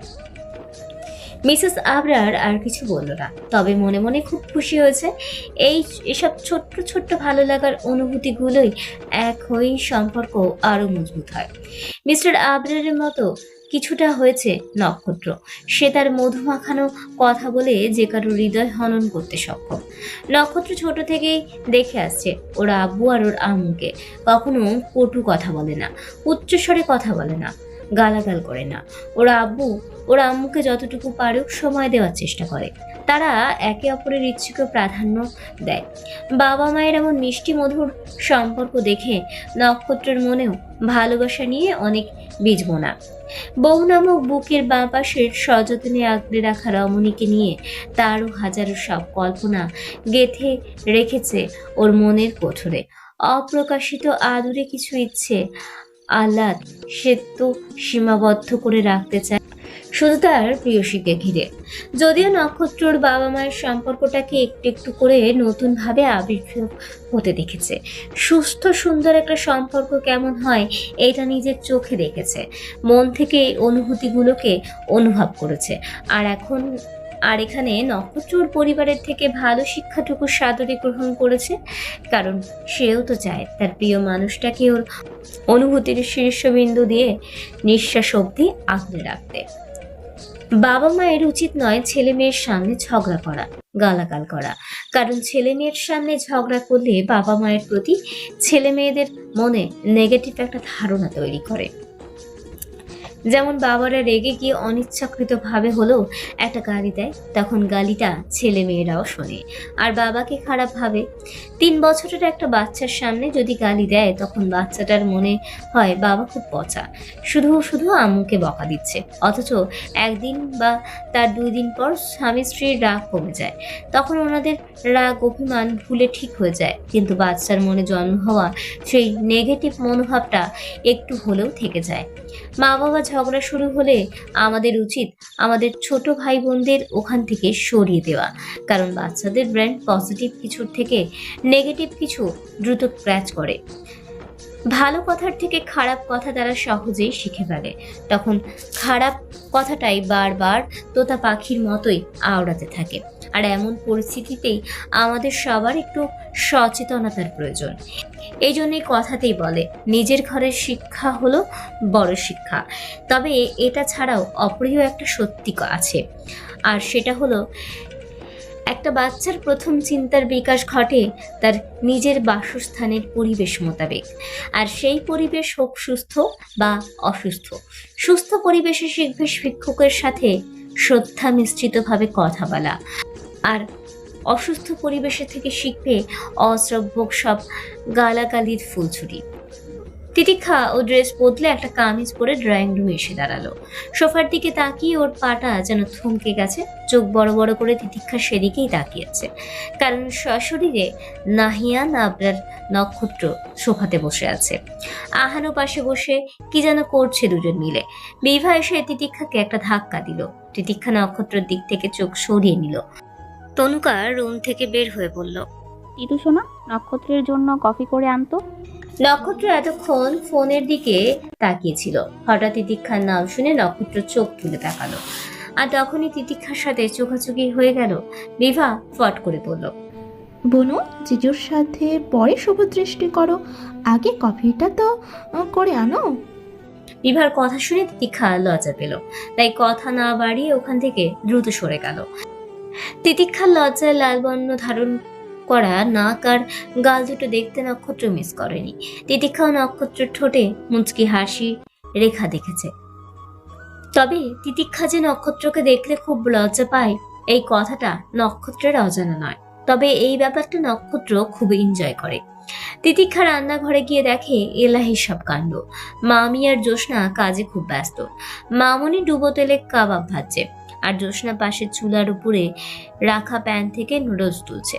মিসেস আবরার আর কিছু বলল না, তবে মনে মনে খুব খুশি হয়েছে। এসব ছোট্ট ছোট্ট ভালো লাগার অনুভূতিগুলোই এক হয়ে সম্পর্ক আরো মজবুত হয়। মিস্টার আবরারের মতো কিছুটা হয়েছে নক্ষত্র। সে তার মধু মাখানো কথা বলে যে কারো হৃদয় হনন করতে সক্ষম। নক্ষত্র ছোট থেকেই দেখে আসছে ওর আব্বু আর ওর আম্মুকে কখনো কটু কথা বলে না, উচ্চস্বরে কথা বলে না, গালাগাল করে না। ওর আম্মুকে যতটুকু পারে সময় দেওয়ার চেষ্টা করে। তারা একে অপরের ইচ্ছেকে প্রাধান্য দেয়। বাবা মায়ের এমন মিষ্টি মধুর সম্পর্ক দেখে নক্ষত্রের মনেও ভালোবাসা নিয়ে অনেক বীজ বোনা। বউ নামক বুকের বাঁ পাশের সযত্নে আগলে রাখা রমণীকে নিয়ে তারও হাজারো সব কল্পনা গেঁথে রেখেছে ওর মনের কোঠরে। অপ্রকাশিত আদুরে কিছু ইচ্ছে আহ্লাদ সে তো সীমাবদ্ধ করে রাখতে চায় শুধু তার প্রিয়সীকে ঘিরে। যদিও নক্ষত্রর বাবা মায়ের সম্পর্কটাকে একটু একটু করে নতুনভাবে আবির্ভাব হতে দেখেছে। সুস্থ সুন্দর একটা সম্পর্ক কেমন হয় এটা নিজের চোখে দেখেছে, মন থেকে এই অনুভূতিগুলোকে অনুভব করেছে। আর এখানে নক্ষত্রর পরিবারের থেকে ভালো শিক্ষাটুকু সাদরে গ্রহণ করেছে, কারণ সেও তো চায় তার প্রিয় মানুষটাকে ওর অনুভূতির শীর্ষবিন্দু দিয়ে নিঃশ্বাস অবধি আগলে রাখতে। বাবা মায়ের উচিত নয় ছেলে মেয়ের সামনে ঝগড়া করা, গালাগাল করা, কারণ ছেলে মেয়ের সামনে ঝগড়া করলে বাবা মায়ের প্রতি ছেলে মেয়েদের মনে নেগেটিভ একটা ধারণা তৈরি করে। যেমন বাবারা রেগে গিয়ে অনিচ্ছাকৃতভাবে হলেও একটা গালি দেয়, তখন গালিটা ছেলে মেয়েরাও শোনে আর বাবাকে খারাপ ভাবে। 3 বছরের একটা বাচ্চার সামনে যদি গালি দেয় তখন বাচ্চাটার মনে হয় বাবা খুব পচা, শুধু শুধু আম্মুকে বকা দিচ্ছে। অথচ একদিন বা তার 2 দিন পর স্বামী স্ত্রীর রাগ কমে যায়, তখন ওনাদের রাগ অভিমান ভুলে ঠিক হয়ে যায়, কিন্তু বাচ্চার মনে জন্ম হওয়া সেই নেগেটিভ মনোভাবটা একটু হলেও থেকে যায়। মা বাবা ঝগড়া শুরু হলে আমাদের উচিত আমাদের ছোট ভাই বোনদের ওখান থেকে সরিয়ে দেওয়া, কারণ বাচ্চাদের ব্রেন পজিটিভ কিছুর থেকে নেগেটিভ কিছু দ্রুত ক্র্যাচ করে। ভালো কথার থেকে খারাপ কথা তারা সহজেই শিখে ফেলে, তখন খারাপ কথাটাই বারবার তোতা পাখির মতোই আওড়াতে থাকে। আর এমন পরিস্থিতিতেই আমাদের সবার একটু সচেতনতার প্রয়োজন। এই জন্যই কথাতেই বলে নিজের ঘরের শিক্ষা হলো বড় শিক্ষা। তবে এটা ছাড়াও অপ্রিয় একটা সত্যি আছে, আর সেটা হলো একটা বাচ্চার প্রথম চিন্তার বিকাশ ঘটে তার নিজের বাসস্থানের পরিবেশ মোতাবেক, আর সেই পরিবেশ হোক সুস্থ বা অসুস্থ। সুস্থ পরিবেশে শিখবে শিক্ষকের সাথে শ্রদ্ধা মিশ্রিতভাবে কথা বলা, আর অসুস্থ পরিবেশে থেকে শিখবে অশ্রব্য সব গালাগালির ফুলছুরি। তিতিক্ষা ও ড্রেস বদলে একটা কামিজ পরে ড্রয়িং রুমে এসে দাঁড়ালো। সোফার দিকে তাকিয়ে ওর পাটা যেন থমকে গেছে, চোখ বড় বড় করে তিতিক্ষা সেদিকেই তাকিয়েছে, কারণ সশরীরে নাহিয়ান আবরার নক্ষত্র সোফাতে বসে আছে। আহানও পাশে বসে কি যেন করছে দুজন মিলে। বিভা এসে তিতিক্ষাকে একটা ধাক্কা দিল। তিতিক্ষা নক্ষত্রের দিক থেকে চোখ সরিয়ে নিল। তনুকা রুম থেকে বের হয়ে বলল, তিতু সোনা, নক্ষত্রের জন্য কফি করে আনতো। নক্ষত্র এতক্ষণ ফোনের দিকে তাকিয়েছিল। হঠাৎ তিতিক্ষার নাম শুনে নক্ষত্র চোখ তুলে তাকালো, আর তখনই তিতিক্ষার সাথে চোখাচোখি হয়ে গেল। বিভা ফট করে বলল, বনু, জিজুর সাথে পরে শুভদৃষ্টি করো, আগে কফিটা তো করে আনো। বিভার কথা শুনে তিতিক্ষা লজ্জা পেল, তাই কথা না বাড়িয়ে ওখান থেকে দ্রুত সরে গেল। তিতিক্ষার লজ্জায় লাল বর্ণ ধারণ করা নাক আর গাল দুটো দেখতে নক্ষত্র মিস করেনি। তিতিক্ষাও নক্ষত্রের ঠোঁটে মুচকি হাসি রেখা দেখেছে। তবে তিতিক্ষা যে নক্ষত্রকে দেখলে খুব লজ্জা পায় এই কথাটা নক্ষত্রের অজানা নয়। তবে এই ব্যাপারটা নক্ষত্র খুব এনজয় করে। তিতিক্ষা রান্নাঘরে গিয়ে দেখে এলাহি সব কাণ্ড। মামি আর জ্যোৎস্না কাজে খুব ব্যস্ত। মামনি ডুবো তেলে কাবাব ভাজছে আর জ্যোৎস্না পাশের চুলার উপরে রাখা প্যান থেকে নুডলস তুলছে।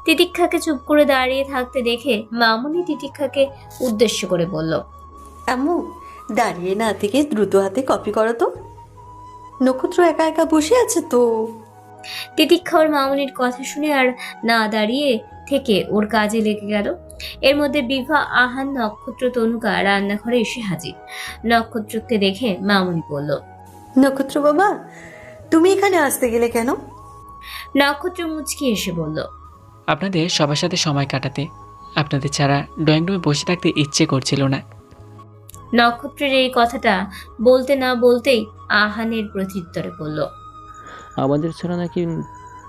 তিতিক্ষাকে চুপ করে দাঁড়িয়ে থাকতে দেখে মামনি তিতিক্ষাকে উদ্দেশ্য করে বলল, আম্মু দাঁড়িয়ে না থেকে দ্রুত হাতে কপি করো তো, নক্ষত্র একা একা বসে আছে তো। তিতিক্ষা ওর মামনির কথা শুনে আর না দাঁড়িয়ে থেকে ওর কাজে লেগে গেল। এর মধ্যে বিভা, আহান, নক্ষত্র, তনুকা রান্নাঘরে এসে হাজির। নক্ষত্রকে দেখে মামনি বলল, নক্ষত্র বাবা, তুমি এখানে আসতে গেলে কেন? নক্ষত্র মুচকি এসে বলল, আপনাদের সবার সাথে সময় কাটাতে। আপনাদের ছাড়া ড্রয়িং রুমে বসে থাকতে ইচ্ছে করছিল না। নক্ষত্রের এই কথাটা বলতে না বলতেই আহানের প্রত্যুত্তরে বলল, আমাদের ছাড়া নাকি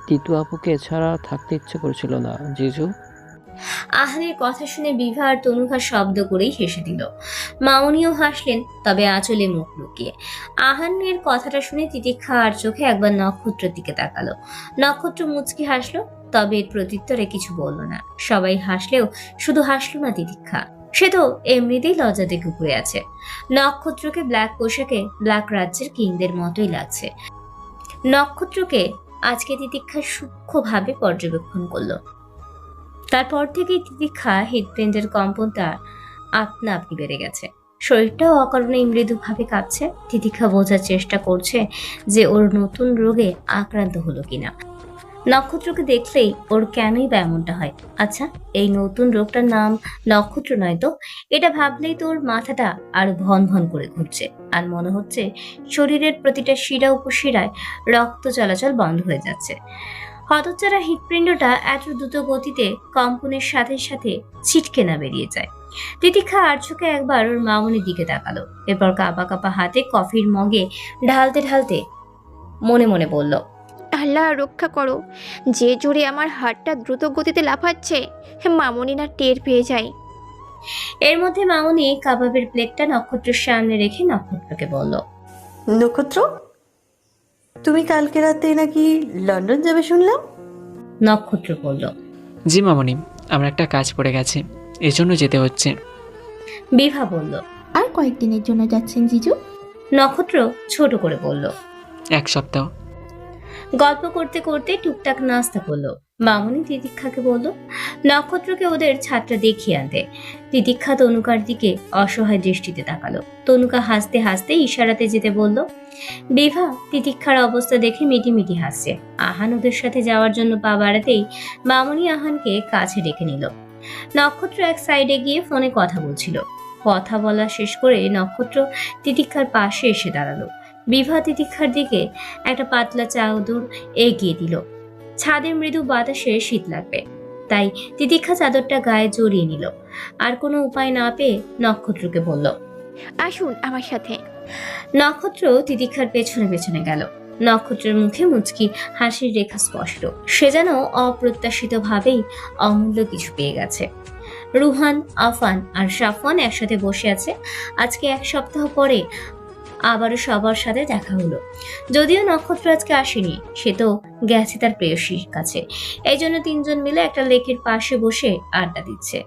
তিতু আপুকে ছাড়া থাকতে ইচ্ছে করছিল না জিজু। আহানের কথা শুনে বিভা আর তনুকা শব্দ করেই হেসে দিল। মামনিও হাসলেন, তবে আঁচলে মুখ লুকিয়ে। আহানের কথাটা শুনে তিতিক্ষা আর চোখে একবার নক্ষত্রের দিকে তাকালো। নক্ষত্র মুচকি হাসলো, তবে এর প্রত্যুত্তরে কিছু বলল না। সবাই হাসলেও শুধু হাসলো না তিতিক্ষা। সে তো এমনিতেই লজ্জাতে কুকুরে আছে। নক্ষত্রকে ব্ল্যাক পোশাকে ব্ল্যাক রাজ্যের কিংদের মতোই লাগছে। নক্ষত্রকে আজকে তিতিক্ষা সূক্ষ্মভাবে পর্যবেক্ষণ করলো। তারপর থেকেই তিতিক্ষা হৃদপিণ্ডের কম্পনটা আপনা আপনি বেড়ে গেছে। শরীরটাও অকারণে মৃদুভাবে কাঁপছে। তিতিক্ষা বোঝার চেষ্টা করছে যে ওর নতুন রোগে আক্রান্ত হলো কিনা। নক্ষত্রকে দেখলেই ওর কেনই বা এমনটা হয়? আচ্ছা, এই নতুন রোগটার নাম নক্ষত্র নয় তো? এটা ভাবলেই তো ওর মাথাটা আরো ভন ভন করে ঘুরছে, আর মনে হচ্ছে শরীরের প্রতিটা শিরা উপশিরায় রক্ত চলাচল বন্ধ হয়ে যাচ্ছে। হতচ্ছাড়া হৃৎপিণ্ডটা এত দ্রুত গতিতে কম্পনের সাথে সাথে ছিটকে না বেরিয়ে যায়। তিতিক্ষা আর চোখে একবার ওর মামনির দিকে তাকালো, এরপর কাঁপা কাঁপা হাতে কফির মগে ঢালতে ঢালতে মনে মনে বলল, আল্লাহ রক্ষা করো, যে জোরে আমার হাতটা দ্রুত গতিতে লাফাচ্ছে, মামনি না টের পেয়ে যায়। এর মধ্যে মামনি কাবাবের প্লেটটা নক্ষত্রের সামনে রেখে নক্ষত্রকে বলল, নক্ষত্র, তুমি কালকে রাতে নাকি লন্ডন যাবে শুনলাম। নক্ষত্র বলল, জি মামনি, আমার একটা কাজ পড়ে গেছে, এজন্য যেতে হচ্ছে। বিভা বলল, আর কয়েকদিনের জন্য যাচ্ছেন জিজু? নক্ষত্র ছোট করে বলল, 1 সপ্তাহ। গল্প করতে করতে টুকটাক নাস্তা করলো। মামনি তিতিক্ষাকে বলল নক্ষত্রকে ওদের ছাদটা দেখিয়ে আনতে। তিতিক্ষা তনুকার দিকে অসহায় দৃষ্টিতে তাকালো। তনুকা হাসতে হাসতে ইশারাতে যেতে বলল। বিভা তিতিক্ষার অবস্থা দেখে মিটিমিটি হাসছে। আহান ওদের সাথে যাওয়ার জন্য পা বাড়াতেই মামনি আহানকে কাছে ডেকে নিল। নক্ষত্র এক সাইডে গিয়ে ফোনে কথা বলছিল। কথা বলা শেষ করে নক্ষত্র তিতিক্ষার পাশে এসে দাঁড়ালো। বিভা তিতিক্ষার দিকে একটা পাতলা চাদর এগিয়ে দিল। ছাদের মৃদু বাতাসে শীত লাগবে, তাই তিতিক্ষা চাদরটা গায়ে জড়িয়ে নিল। আর কোনো উপায় না পেয়ে নক্ষত্রকে বলল, আসুন আমার সাথে। নক্ষত্র তিতিক্ষার পেছনে পেছনে গেল। নক্ষত্রের মুখে মুচকি হাসির রেখা স্পষ্ট। সে যেন অপ্রত্যাশিতভাবেই অমূল্য কিছু পেয়ে গেছে। রুহান, আফান আর সাফওয়ান একসাথে বসে আছে। আজকে 1 সপ্তাহ পরে আবারও সবার সাথে দেখা হলো। যদিও নক্ষত্র আজকে আসেনি, সে তো গেছে তার প্রেয়সীর কাছে। এই জন্য 3 জন মিলে একটা লেকের পাশে বসে আড্ডা দিচ্ছে।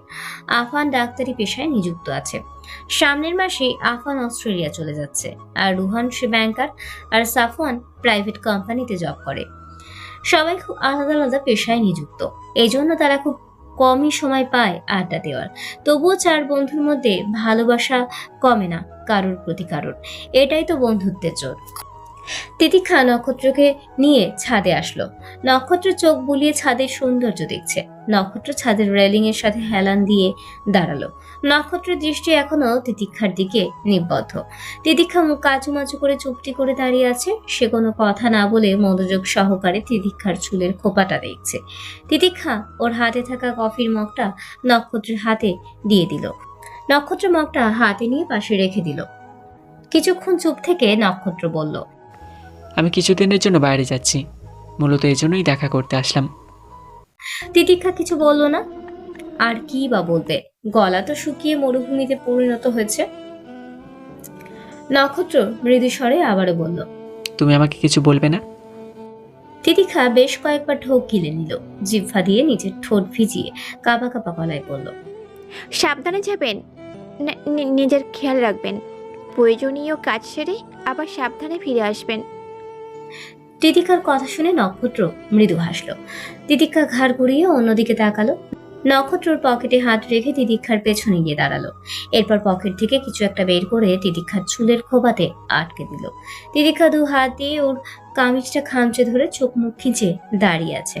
আফান ডাক্তারি পেশায় নিযুক্ত আছে। সামনের মাসে আফান অস্ট্রেলিয়া চলে যাচ্ছে, আর রুহান সে ব্যাংকার, আর সাফওয়ান প্রাইভেট কোম্পানিতে জব করে। সবাই খুব আলাদা আলাদা পেশায় নিযুক্ত, এই জন্য তারা খুব কমই সময় পায় আড্ডা দেওয়ার। তবুও 4 বন্ধুর মধ্যে ভালোবাসা কমে না কারোর প্রতি কারোর। এটাই তো বন্ধুত্বের জোর। তিতিক্ষা নক্ষত্রকে নিয়ে ছাদে আসলো। নক্ষত্র চোখ বুলিয়ে ছাদের সৌন্দর্য দেখছে। নক্ষত্র ছাদের রেলিং এর সাথে হেলান দিয়ে দাঁড়ালো। নক্ষত্রের দৃষ্টি এখনো তিতিক্ষার দিকে নিবদ্ধ। তিতিক্ষা মুখ কাচুমাচু করে চুপটি করে দাঁড়িয়ে আছে। সে কোনো কথা না বলে মনোযোগ সহকারে তিতিক্ষার চুলের খোপাটা দেখছে। তিতিক্ষা ওর হাতে থাকা কফির মগটা নক্ষত্রের হাতে দিয়ে দিল। নক্ষত্র মগটা হাতে নিয়ে পাশে রেখে দিল। কিছুক্ষণ চুপ থেকে নক্ষত্র বলল, আমি কিছুদিনের জন্য বাইরে যাচ্ছি, মূলত এই জন্যই দেখা করতে আসলাম। তিতিক্ষা কিছু বলল না। আর কি বা বলবে, গলা তো শুকিয়ে মরুভূমিতে পরিণত হয়েছে। নক্ষত্র মৃদু স্বরে আবারও বলল। তুমি আমাকে কিছু বলবে না? তিতিক্ষা বেশ কয়েকবার ঢোক গিলে নিল, জিহ্বা দিয়ে নিজের ঠোঁট ভিজিয়ে কাঁপা কাঁপা গলায় বলল। সাবধানে যাবেন, নিজের খেয়াল রাখবেন, প্রয়োজনীয় কাজ সেরে আবার সাবধানে ফিরে আসবেন। তিতিক্ষার কথা শুনে নক্ষত্র মৃদু হাসল। তিতিক্ষা ঘাড় ঘুরিয়ে অন্যদিকে তাকালো। নক্ষত্রর পকেটে হাত রেখে তিতিক্ষার পেছনে গিয়ে দাঁড়ালো। এরপর পকেট থেকে কিছু একটা বের করে তিতিক্ষার চুলের খোপাতে আটকে দিল। তিতিক্ষা 2 হাত দিয়ে ওর কামিজটা খামচে ধরে চোখ মুখ খিঁচে দাঁড়িয়ে আছে।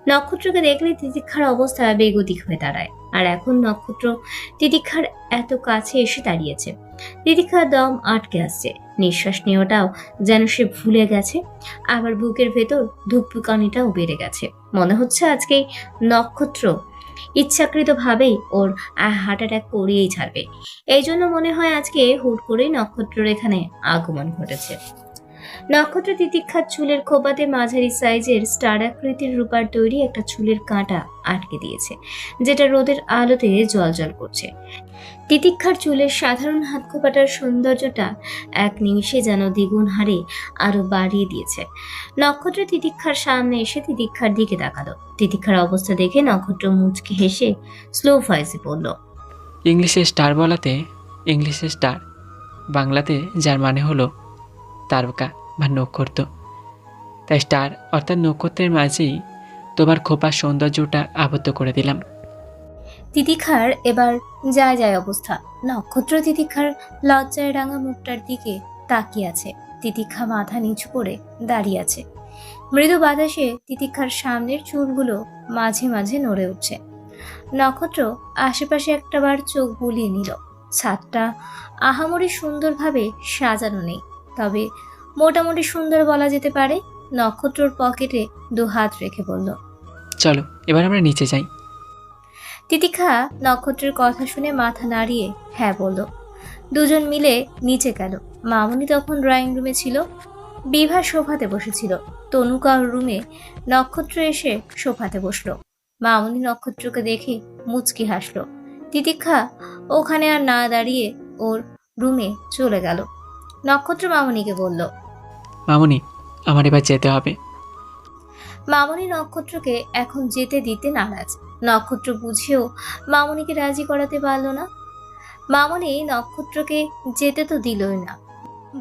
নক্ষত্রকে দেখলে তিতিক্ষার অবস্থা বেগতিক হয়ে দাঁড়ায়। আর এখন নক্ষত্র তিতিক্ষার এত কাছে এসে দাঁড়িয়েছে। তিতিক্ষার দম আটকে আসছে, নিঃশ্বাস নেওয়াটাও যেন সে ভুলে গেছে। আবার বুকের ভেতর ধুকপুকানিটাও বেড়ে গেছে। মনে হচ্ছে আজকে নক্ষত্র ইচ্ছাকৃতভাবেই ওর হার্ট অ্যাটাক করিয়েই ছাড়বে। এই জন্য মনে হয় আজকে হুট করেই নক্ষত্রের এখানে আগমন ঘটেছে। নক্ষত্র তিতিক্ষার চুলের খোপাতে মাঝারি সাইজের স্টার আকৃতির রূপার তৈরি একটা চুলের কাঁটা আটকে দিয়েছে, যেটা রোদের আলোতে জ্বলজ্বল করছে। তিতিক্ষার চুলের সাধারণ হাত খোপাটার সৌন্দর্যটা এক নিমিষে যেন দ্বিগুণ হারে আরো বাড়িয়ে দিয়েছে। নক্ষত্র তিতিক্ষার সামনে এসে তিতিক্ষার দিকে তাকালো। তিতিক্ষার অবস্থা দেখে নক্ষত্র মুচকি হেসে স্লো ভয়েসে বলল। ইংলিশে স্টার বলাতে ইংলিশে স্টার, বাংলাতে যার মানে হলো তারকা বা নক্ষত্র, তাই স্টার অর্থাৎ নক্ষত্রের মাঝেই তোমার খোপার সৌন্দর্যটা আবদ্ধ করে দিলাম। তিতিক্ষার এবার যায় যায় অবস্থা। নক্ষত্র তিতিক্ষার লজ্জায় রাঙা মুখটার দিকে তাকিয়ে আছে। তিতিক্ষা মাথা নিচু করে দাঁড়িয়ে আছে। মৃদু বাতাসে তিতিক্ষার সামনের চুলগুলো মাঝে মাঝে নড়ে উঠছে। নক্ষত্র আশেপাশে একটাবার চোখ বুলিয়ে নিল। ছাদটা আহামরি সুন্দরভাবে সাজানো নেই, তবে মোটামুটি সুন্দর বলা যেতে পারে। নক্ষত্রর পকেটে 2 হাত রেখে বলল, চলো এবার আমরা নিচে যাই। তিতিক্ষা নক্ষত্রের কথা শুনে মাথা নাড়িয়ে হ্যাঁ বলল। দুজন মিলে নিচে গেল। মামুনি তখন ড্রয়িং রুমে ছিল, বিভা সোফাতে বসেছিল। তনুকার রুমে নক্ষত্র এসে সোফাতে বসলো। মামুনি নক্ষত্রকে দেখে মুচকি হাসলো। তিতিক্ষা ওখানে আর না দাঁড়িয়ে ওর রুমে চলে গেল। নক্ষত্র মামুনিকে বলল, মামুনি আমার এবার যেতে হবে। মামুনি নক্ষত্রকে এখন যেতে দিতে নারাজ। নক্ষত্র বুঝেও মামুনিকে রাজি করাতে পারল না। মামুনি নক্ষত্রকে যেতে তো দিলই না,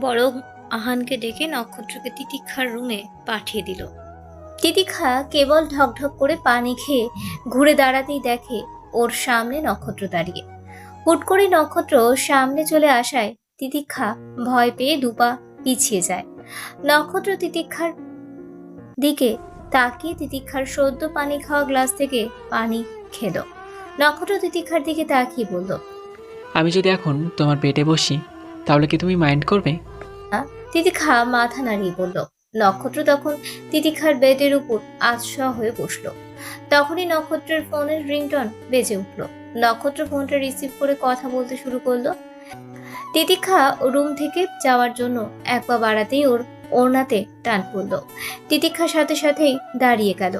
বরং আহানকে ডেকে নক্ষত্রকে তিতিক্ষার রুমে পাঠিয়ে দিল। তিতিক্ষা কেবল ঢকঢক করে পানি খেয়ে ঘুরে দাঁড়াতেই দেখে ওর সামনে নক্ষত্র দাঁড়িয়ে। হুট করে নক্ষত্র সামনে চলে আসায় তিতিক্ষা ভয় পেয়ে 2 পা পিছিয়ে যায়। নক্ষত্র তিতিক্ষার দিকে তাকিয়ে তিতিক্ষার সদ্য পানি খাওয়া গ্লাস থেকে পানি খেল। নক্ষত্র তিতিক্ষার দিকে তাকিয়ে বলল, আমি যদি এখন তোমার পেটে বসি তাহলে কি তুমি মাইন্ড করবে? তিতিক্ষা মাথা নাড়িয়ে বলল। নক্ষত্র তখন তিতিক্ষার বেডের উপর আধশোয়া হয়ে বসলো। তখনই নক্ষত্রের ফোনের রিংটন বেজে উঠল। নক্ষত্র ফোনটা রিসিভ করে কথা বলতে শুরু করলো। তিতিক্ষা রুম থেকে যাওয়ার জন্য 1 পা বাড়াতেই ওর ওড়নাতে টান পড়ল। তিতিক্ষার সাথে সাথেই দাঁড়িয়ে গেল।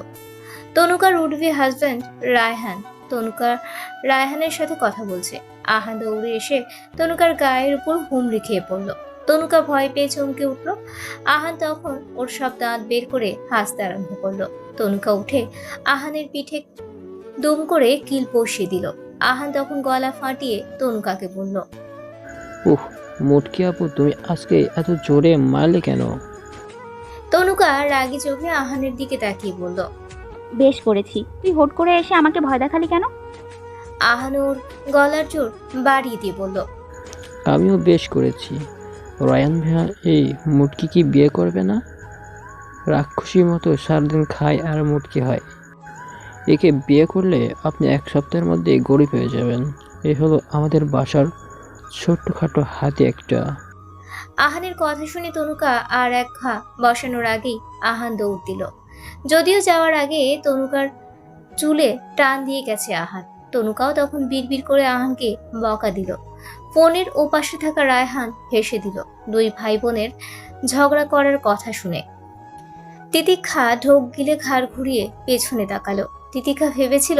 তনুকার উডবি হাজব্যান্ড রায়হান তনুকা রায়হানের সাথে কথা বলছে। আহান দৌড়ে এসে তনুকার গায়ের উপর হুমড়ি খেয়ে পড়ল। তনুকা ভয় পেয়ে চমকে উঠল। আহান তখন ওর সব দাঁত বের করে হাসতে আরম্ভ করলো। তনুকা উঠে আহানের পিঠে দুম করে কিল বসিয়ে দিল। আহান তখন গলা ফাটিয়ে তনুকাকে বলল, উহ মুটকি আপু, তুমি আজকে এত জোরে মারলে কেন? তনুকা রাগী চোখে আহানের দিকে তাকিয়ে বলল, বেশ করেছি, তুই হুট করে এসে আমাকে ভয় দেখালি কেন? আহান ওর গলার জোর বাড়িয়ে দিয়ে বলল, আমিও বেশ করেছি। রায়ান ভাইয়া এই মুটকি কি বিয়ে করবে না? রাক্ষসীর মতো সারাদিন খায় আর মুটকি হয়। একে বিয়ে করলে আপনি 1 সপ্তাহের মধ্যে গরিব হয়ে যাবেন। এই হলো আমাদের বাসার ছোট্টখাটো হাতি একটা। আহানের কথা শুনে তনুকা আর 1 ঘা বসানোর আগেই আহান দৌড় দিল। যদিও যাওয়ার আগে তনুকার চুলে টান দিয়ে গেছে আহান। তনুকাও তখন বিড়বিড় করে আহানকে বকা দিল। ফোনের ওপাশে থাকা রায়হান হেসে দিল 2 ভাই বোনের ঝগড়া করার কথা শুনে। তিতিক্ষা ঢোক গিলে ঘাড় ঘুরিয়ে পেছনে তাকালো। তিতিক্ষা ভেবেছিল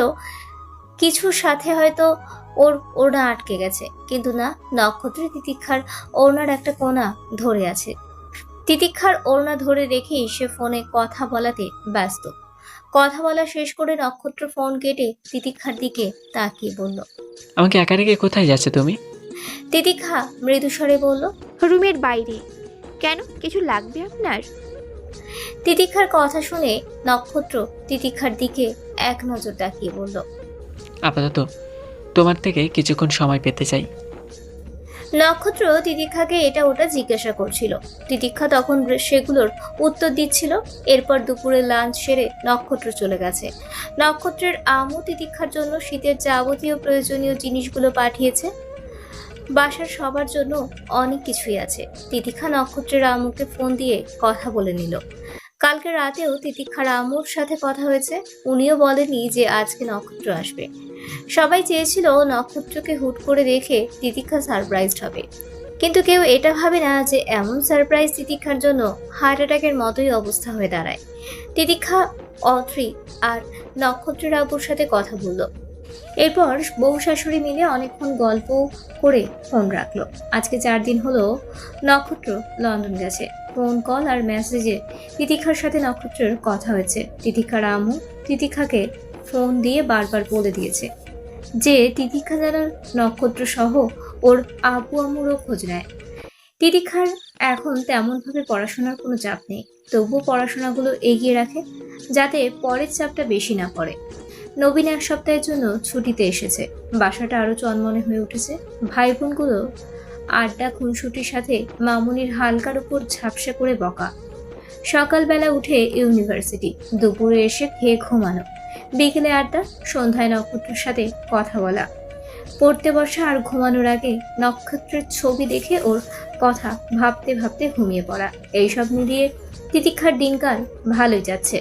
কিছুর সাথে হয়তো ওর ওড়না আটকে গেছে, কিন্তু না, নক্ষত্র তিতিক্ষার ওড়নার একটা কোণা ধরে আছে। তিতিক্ষার ওড়না ধরে রেখেই সে ফোনে কথা বলাতে ব্যস্ত। কথা বলা শেষ করে নক্ষত্র ফোন কেটে তিতিক্ষার দিকে তাকিয়ে বলল। আমাকে একা রেখে কোথায় যাচ্ছে তুমি? তিতিক্ষা মৃদুস্বরে বলল, রুমের বাইরে। কেন, কিছু লাগবে আপনার? তিতিক্ষার কথা শুনে নক্ষত্র তিতিক্ষার দিকে এক নজর তাকিয়ে বলল, আপাতত তোমার থেকে কিছুক্ষণ সময় পেতে চাই। নক্ষত্র তিতিক্ষাকে এটা ওটা জিজ্ঞাসা করছিল। তিতিক্ষা তখন সেগুলোর উত্তর দিচ্ছিল। এরপর দুপুরে লাঞ্চ সেরে নক্ষত্র চলে গেছে। নক্ষত্রের আমু তিতিক্ষার জন্য শীতের যাবতীয় প্রয়োজনীয় জিনিসগুলো পাঠিয়েছে। বাসার সবার জন্য অনেক কিছুই আছে। তিতিক্ষা নক্ষত্রের আমুকে ফোন দিয়ে কথা বলে নিল। কালকে রাতেও তিতিক্ষার আমুর সাথে কথা হয়েছে। উনিও বলেনি যে আজকে নক্ষত্র আসবে। সবাই চেয়েছিল নক্ষত্রকে হুট করে দেখে তিতিক্ষা সারপ্রাইজড হবে, কিন্তু কেউ এটা ভাবে না যে এমন সারপ্রাইজ তিতিক্ষার জন্য হার্ট অ্যাটাকের মতোই অবস্থা হয়ে দাঁড়ায়। তিতিক্ষা, অত্রি আর নক্ষত্রের আব্বুর সাথে কথা বলল। এরপর বউ শাশুড়ি মিলে অনেকক্ষণ গল্প করে ফোন রাখলো। আজকে 4 দিন হলো নক্ষত্র লন্ডন গেছে। ফোন কল আর মেসেজে তিতিক্ষার সাথে নক্ষত্রের কথা হয়েছে। তিতিক্ষার আম্মু তিতিক্ষাকে ফোন দিয়ে বারবার বলে দিয়েছে যে তিতিক্ষা যেন নক্ষত্র সহ ওর আব্বু আম্মুরও খোঁজ নেয়। তিতিক্ষার এখন তেমনভাবে পড়াশোনার কোনো চাপ নেই, তবুও পড়াশোনাগুলো এগিয়ে রাখে যাতে পরের চাপটা বেশি না পড়ে। নবীন 1 সপ্তাহের জন্য ছুটিতে এসেছে। বাসাটা আরো চনমনে হয়ে উঠেছে। ভাই বোনগুলো আড্ডা খুনসুটির সাথে মামুনির হালকার উপর ঝাপসা করে বকা। সকালবেলা উঠে ইউনিভার্সিটি, দুপুরে এসে খেয়ে ঘুমানো, বিকেলে আড্ডা, সন্ধ্যায় নক্ষত্রের সাথে কথা বলা, পড়তে বসা আর ঘুমানোর আগে নক্ষত্রের ছবি দেখে ওর কথা ভাবতে ভাবতে ঘুমিয়ে পড়া। এইসব মিলিয়ে তিতিক্ষার দিনকাল ভালোই যাচ্ছে।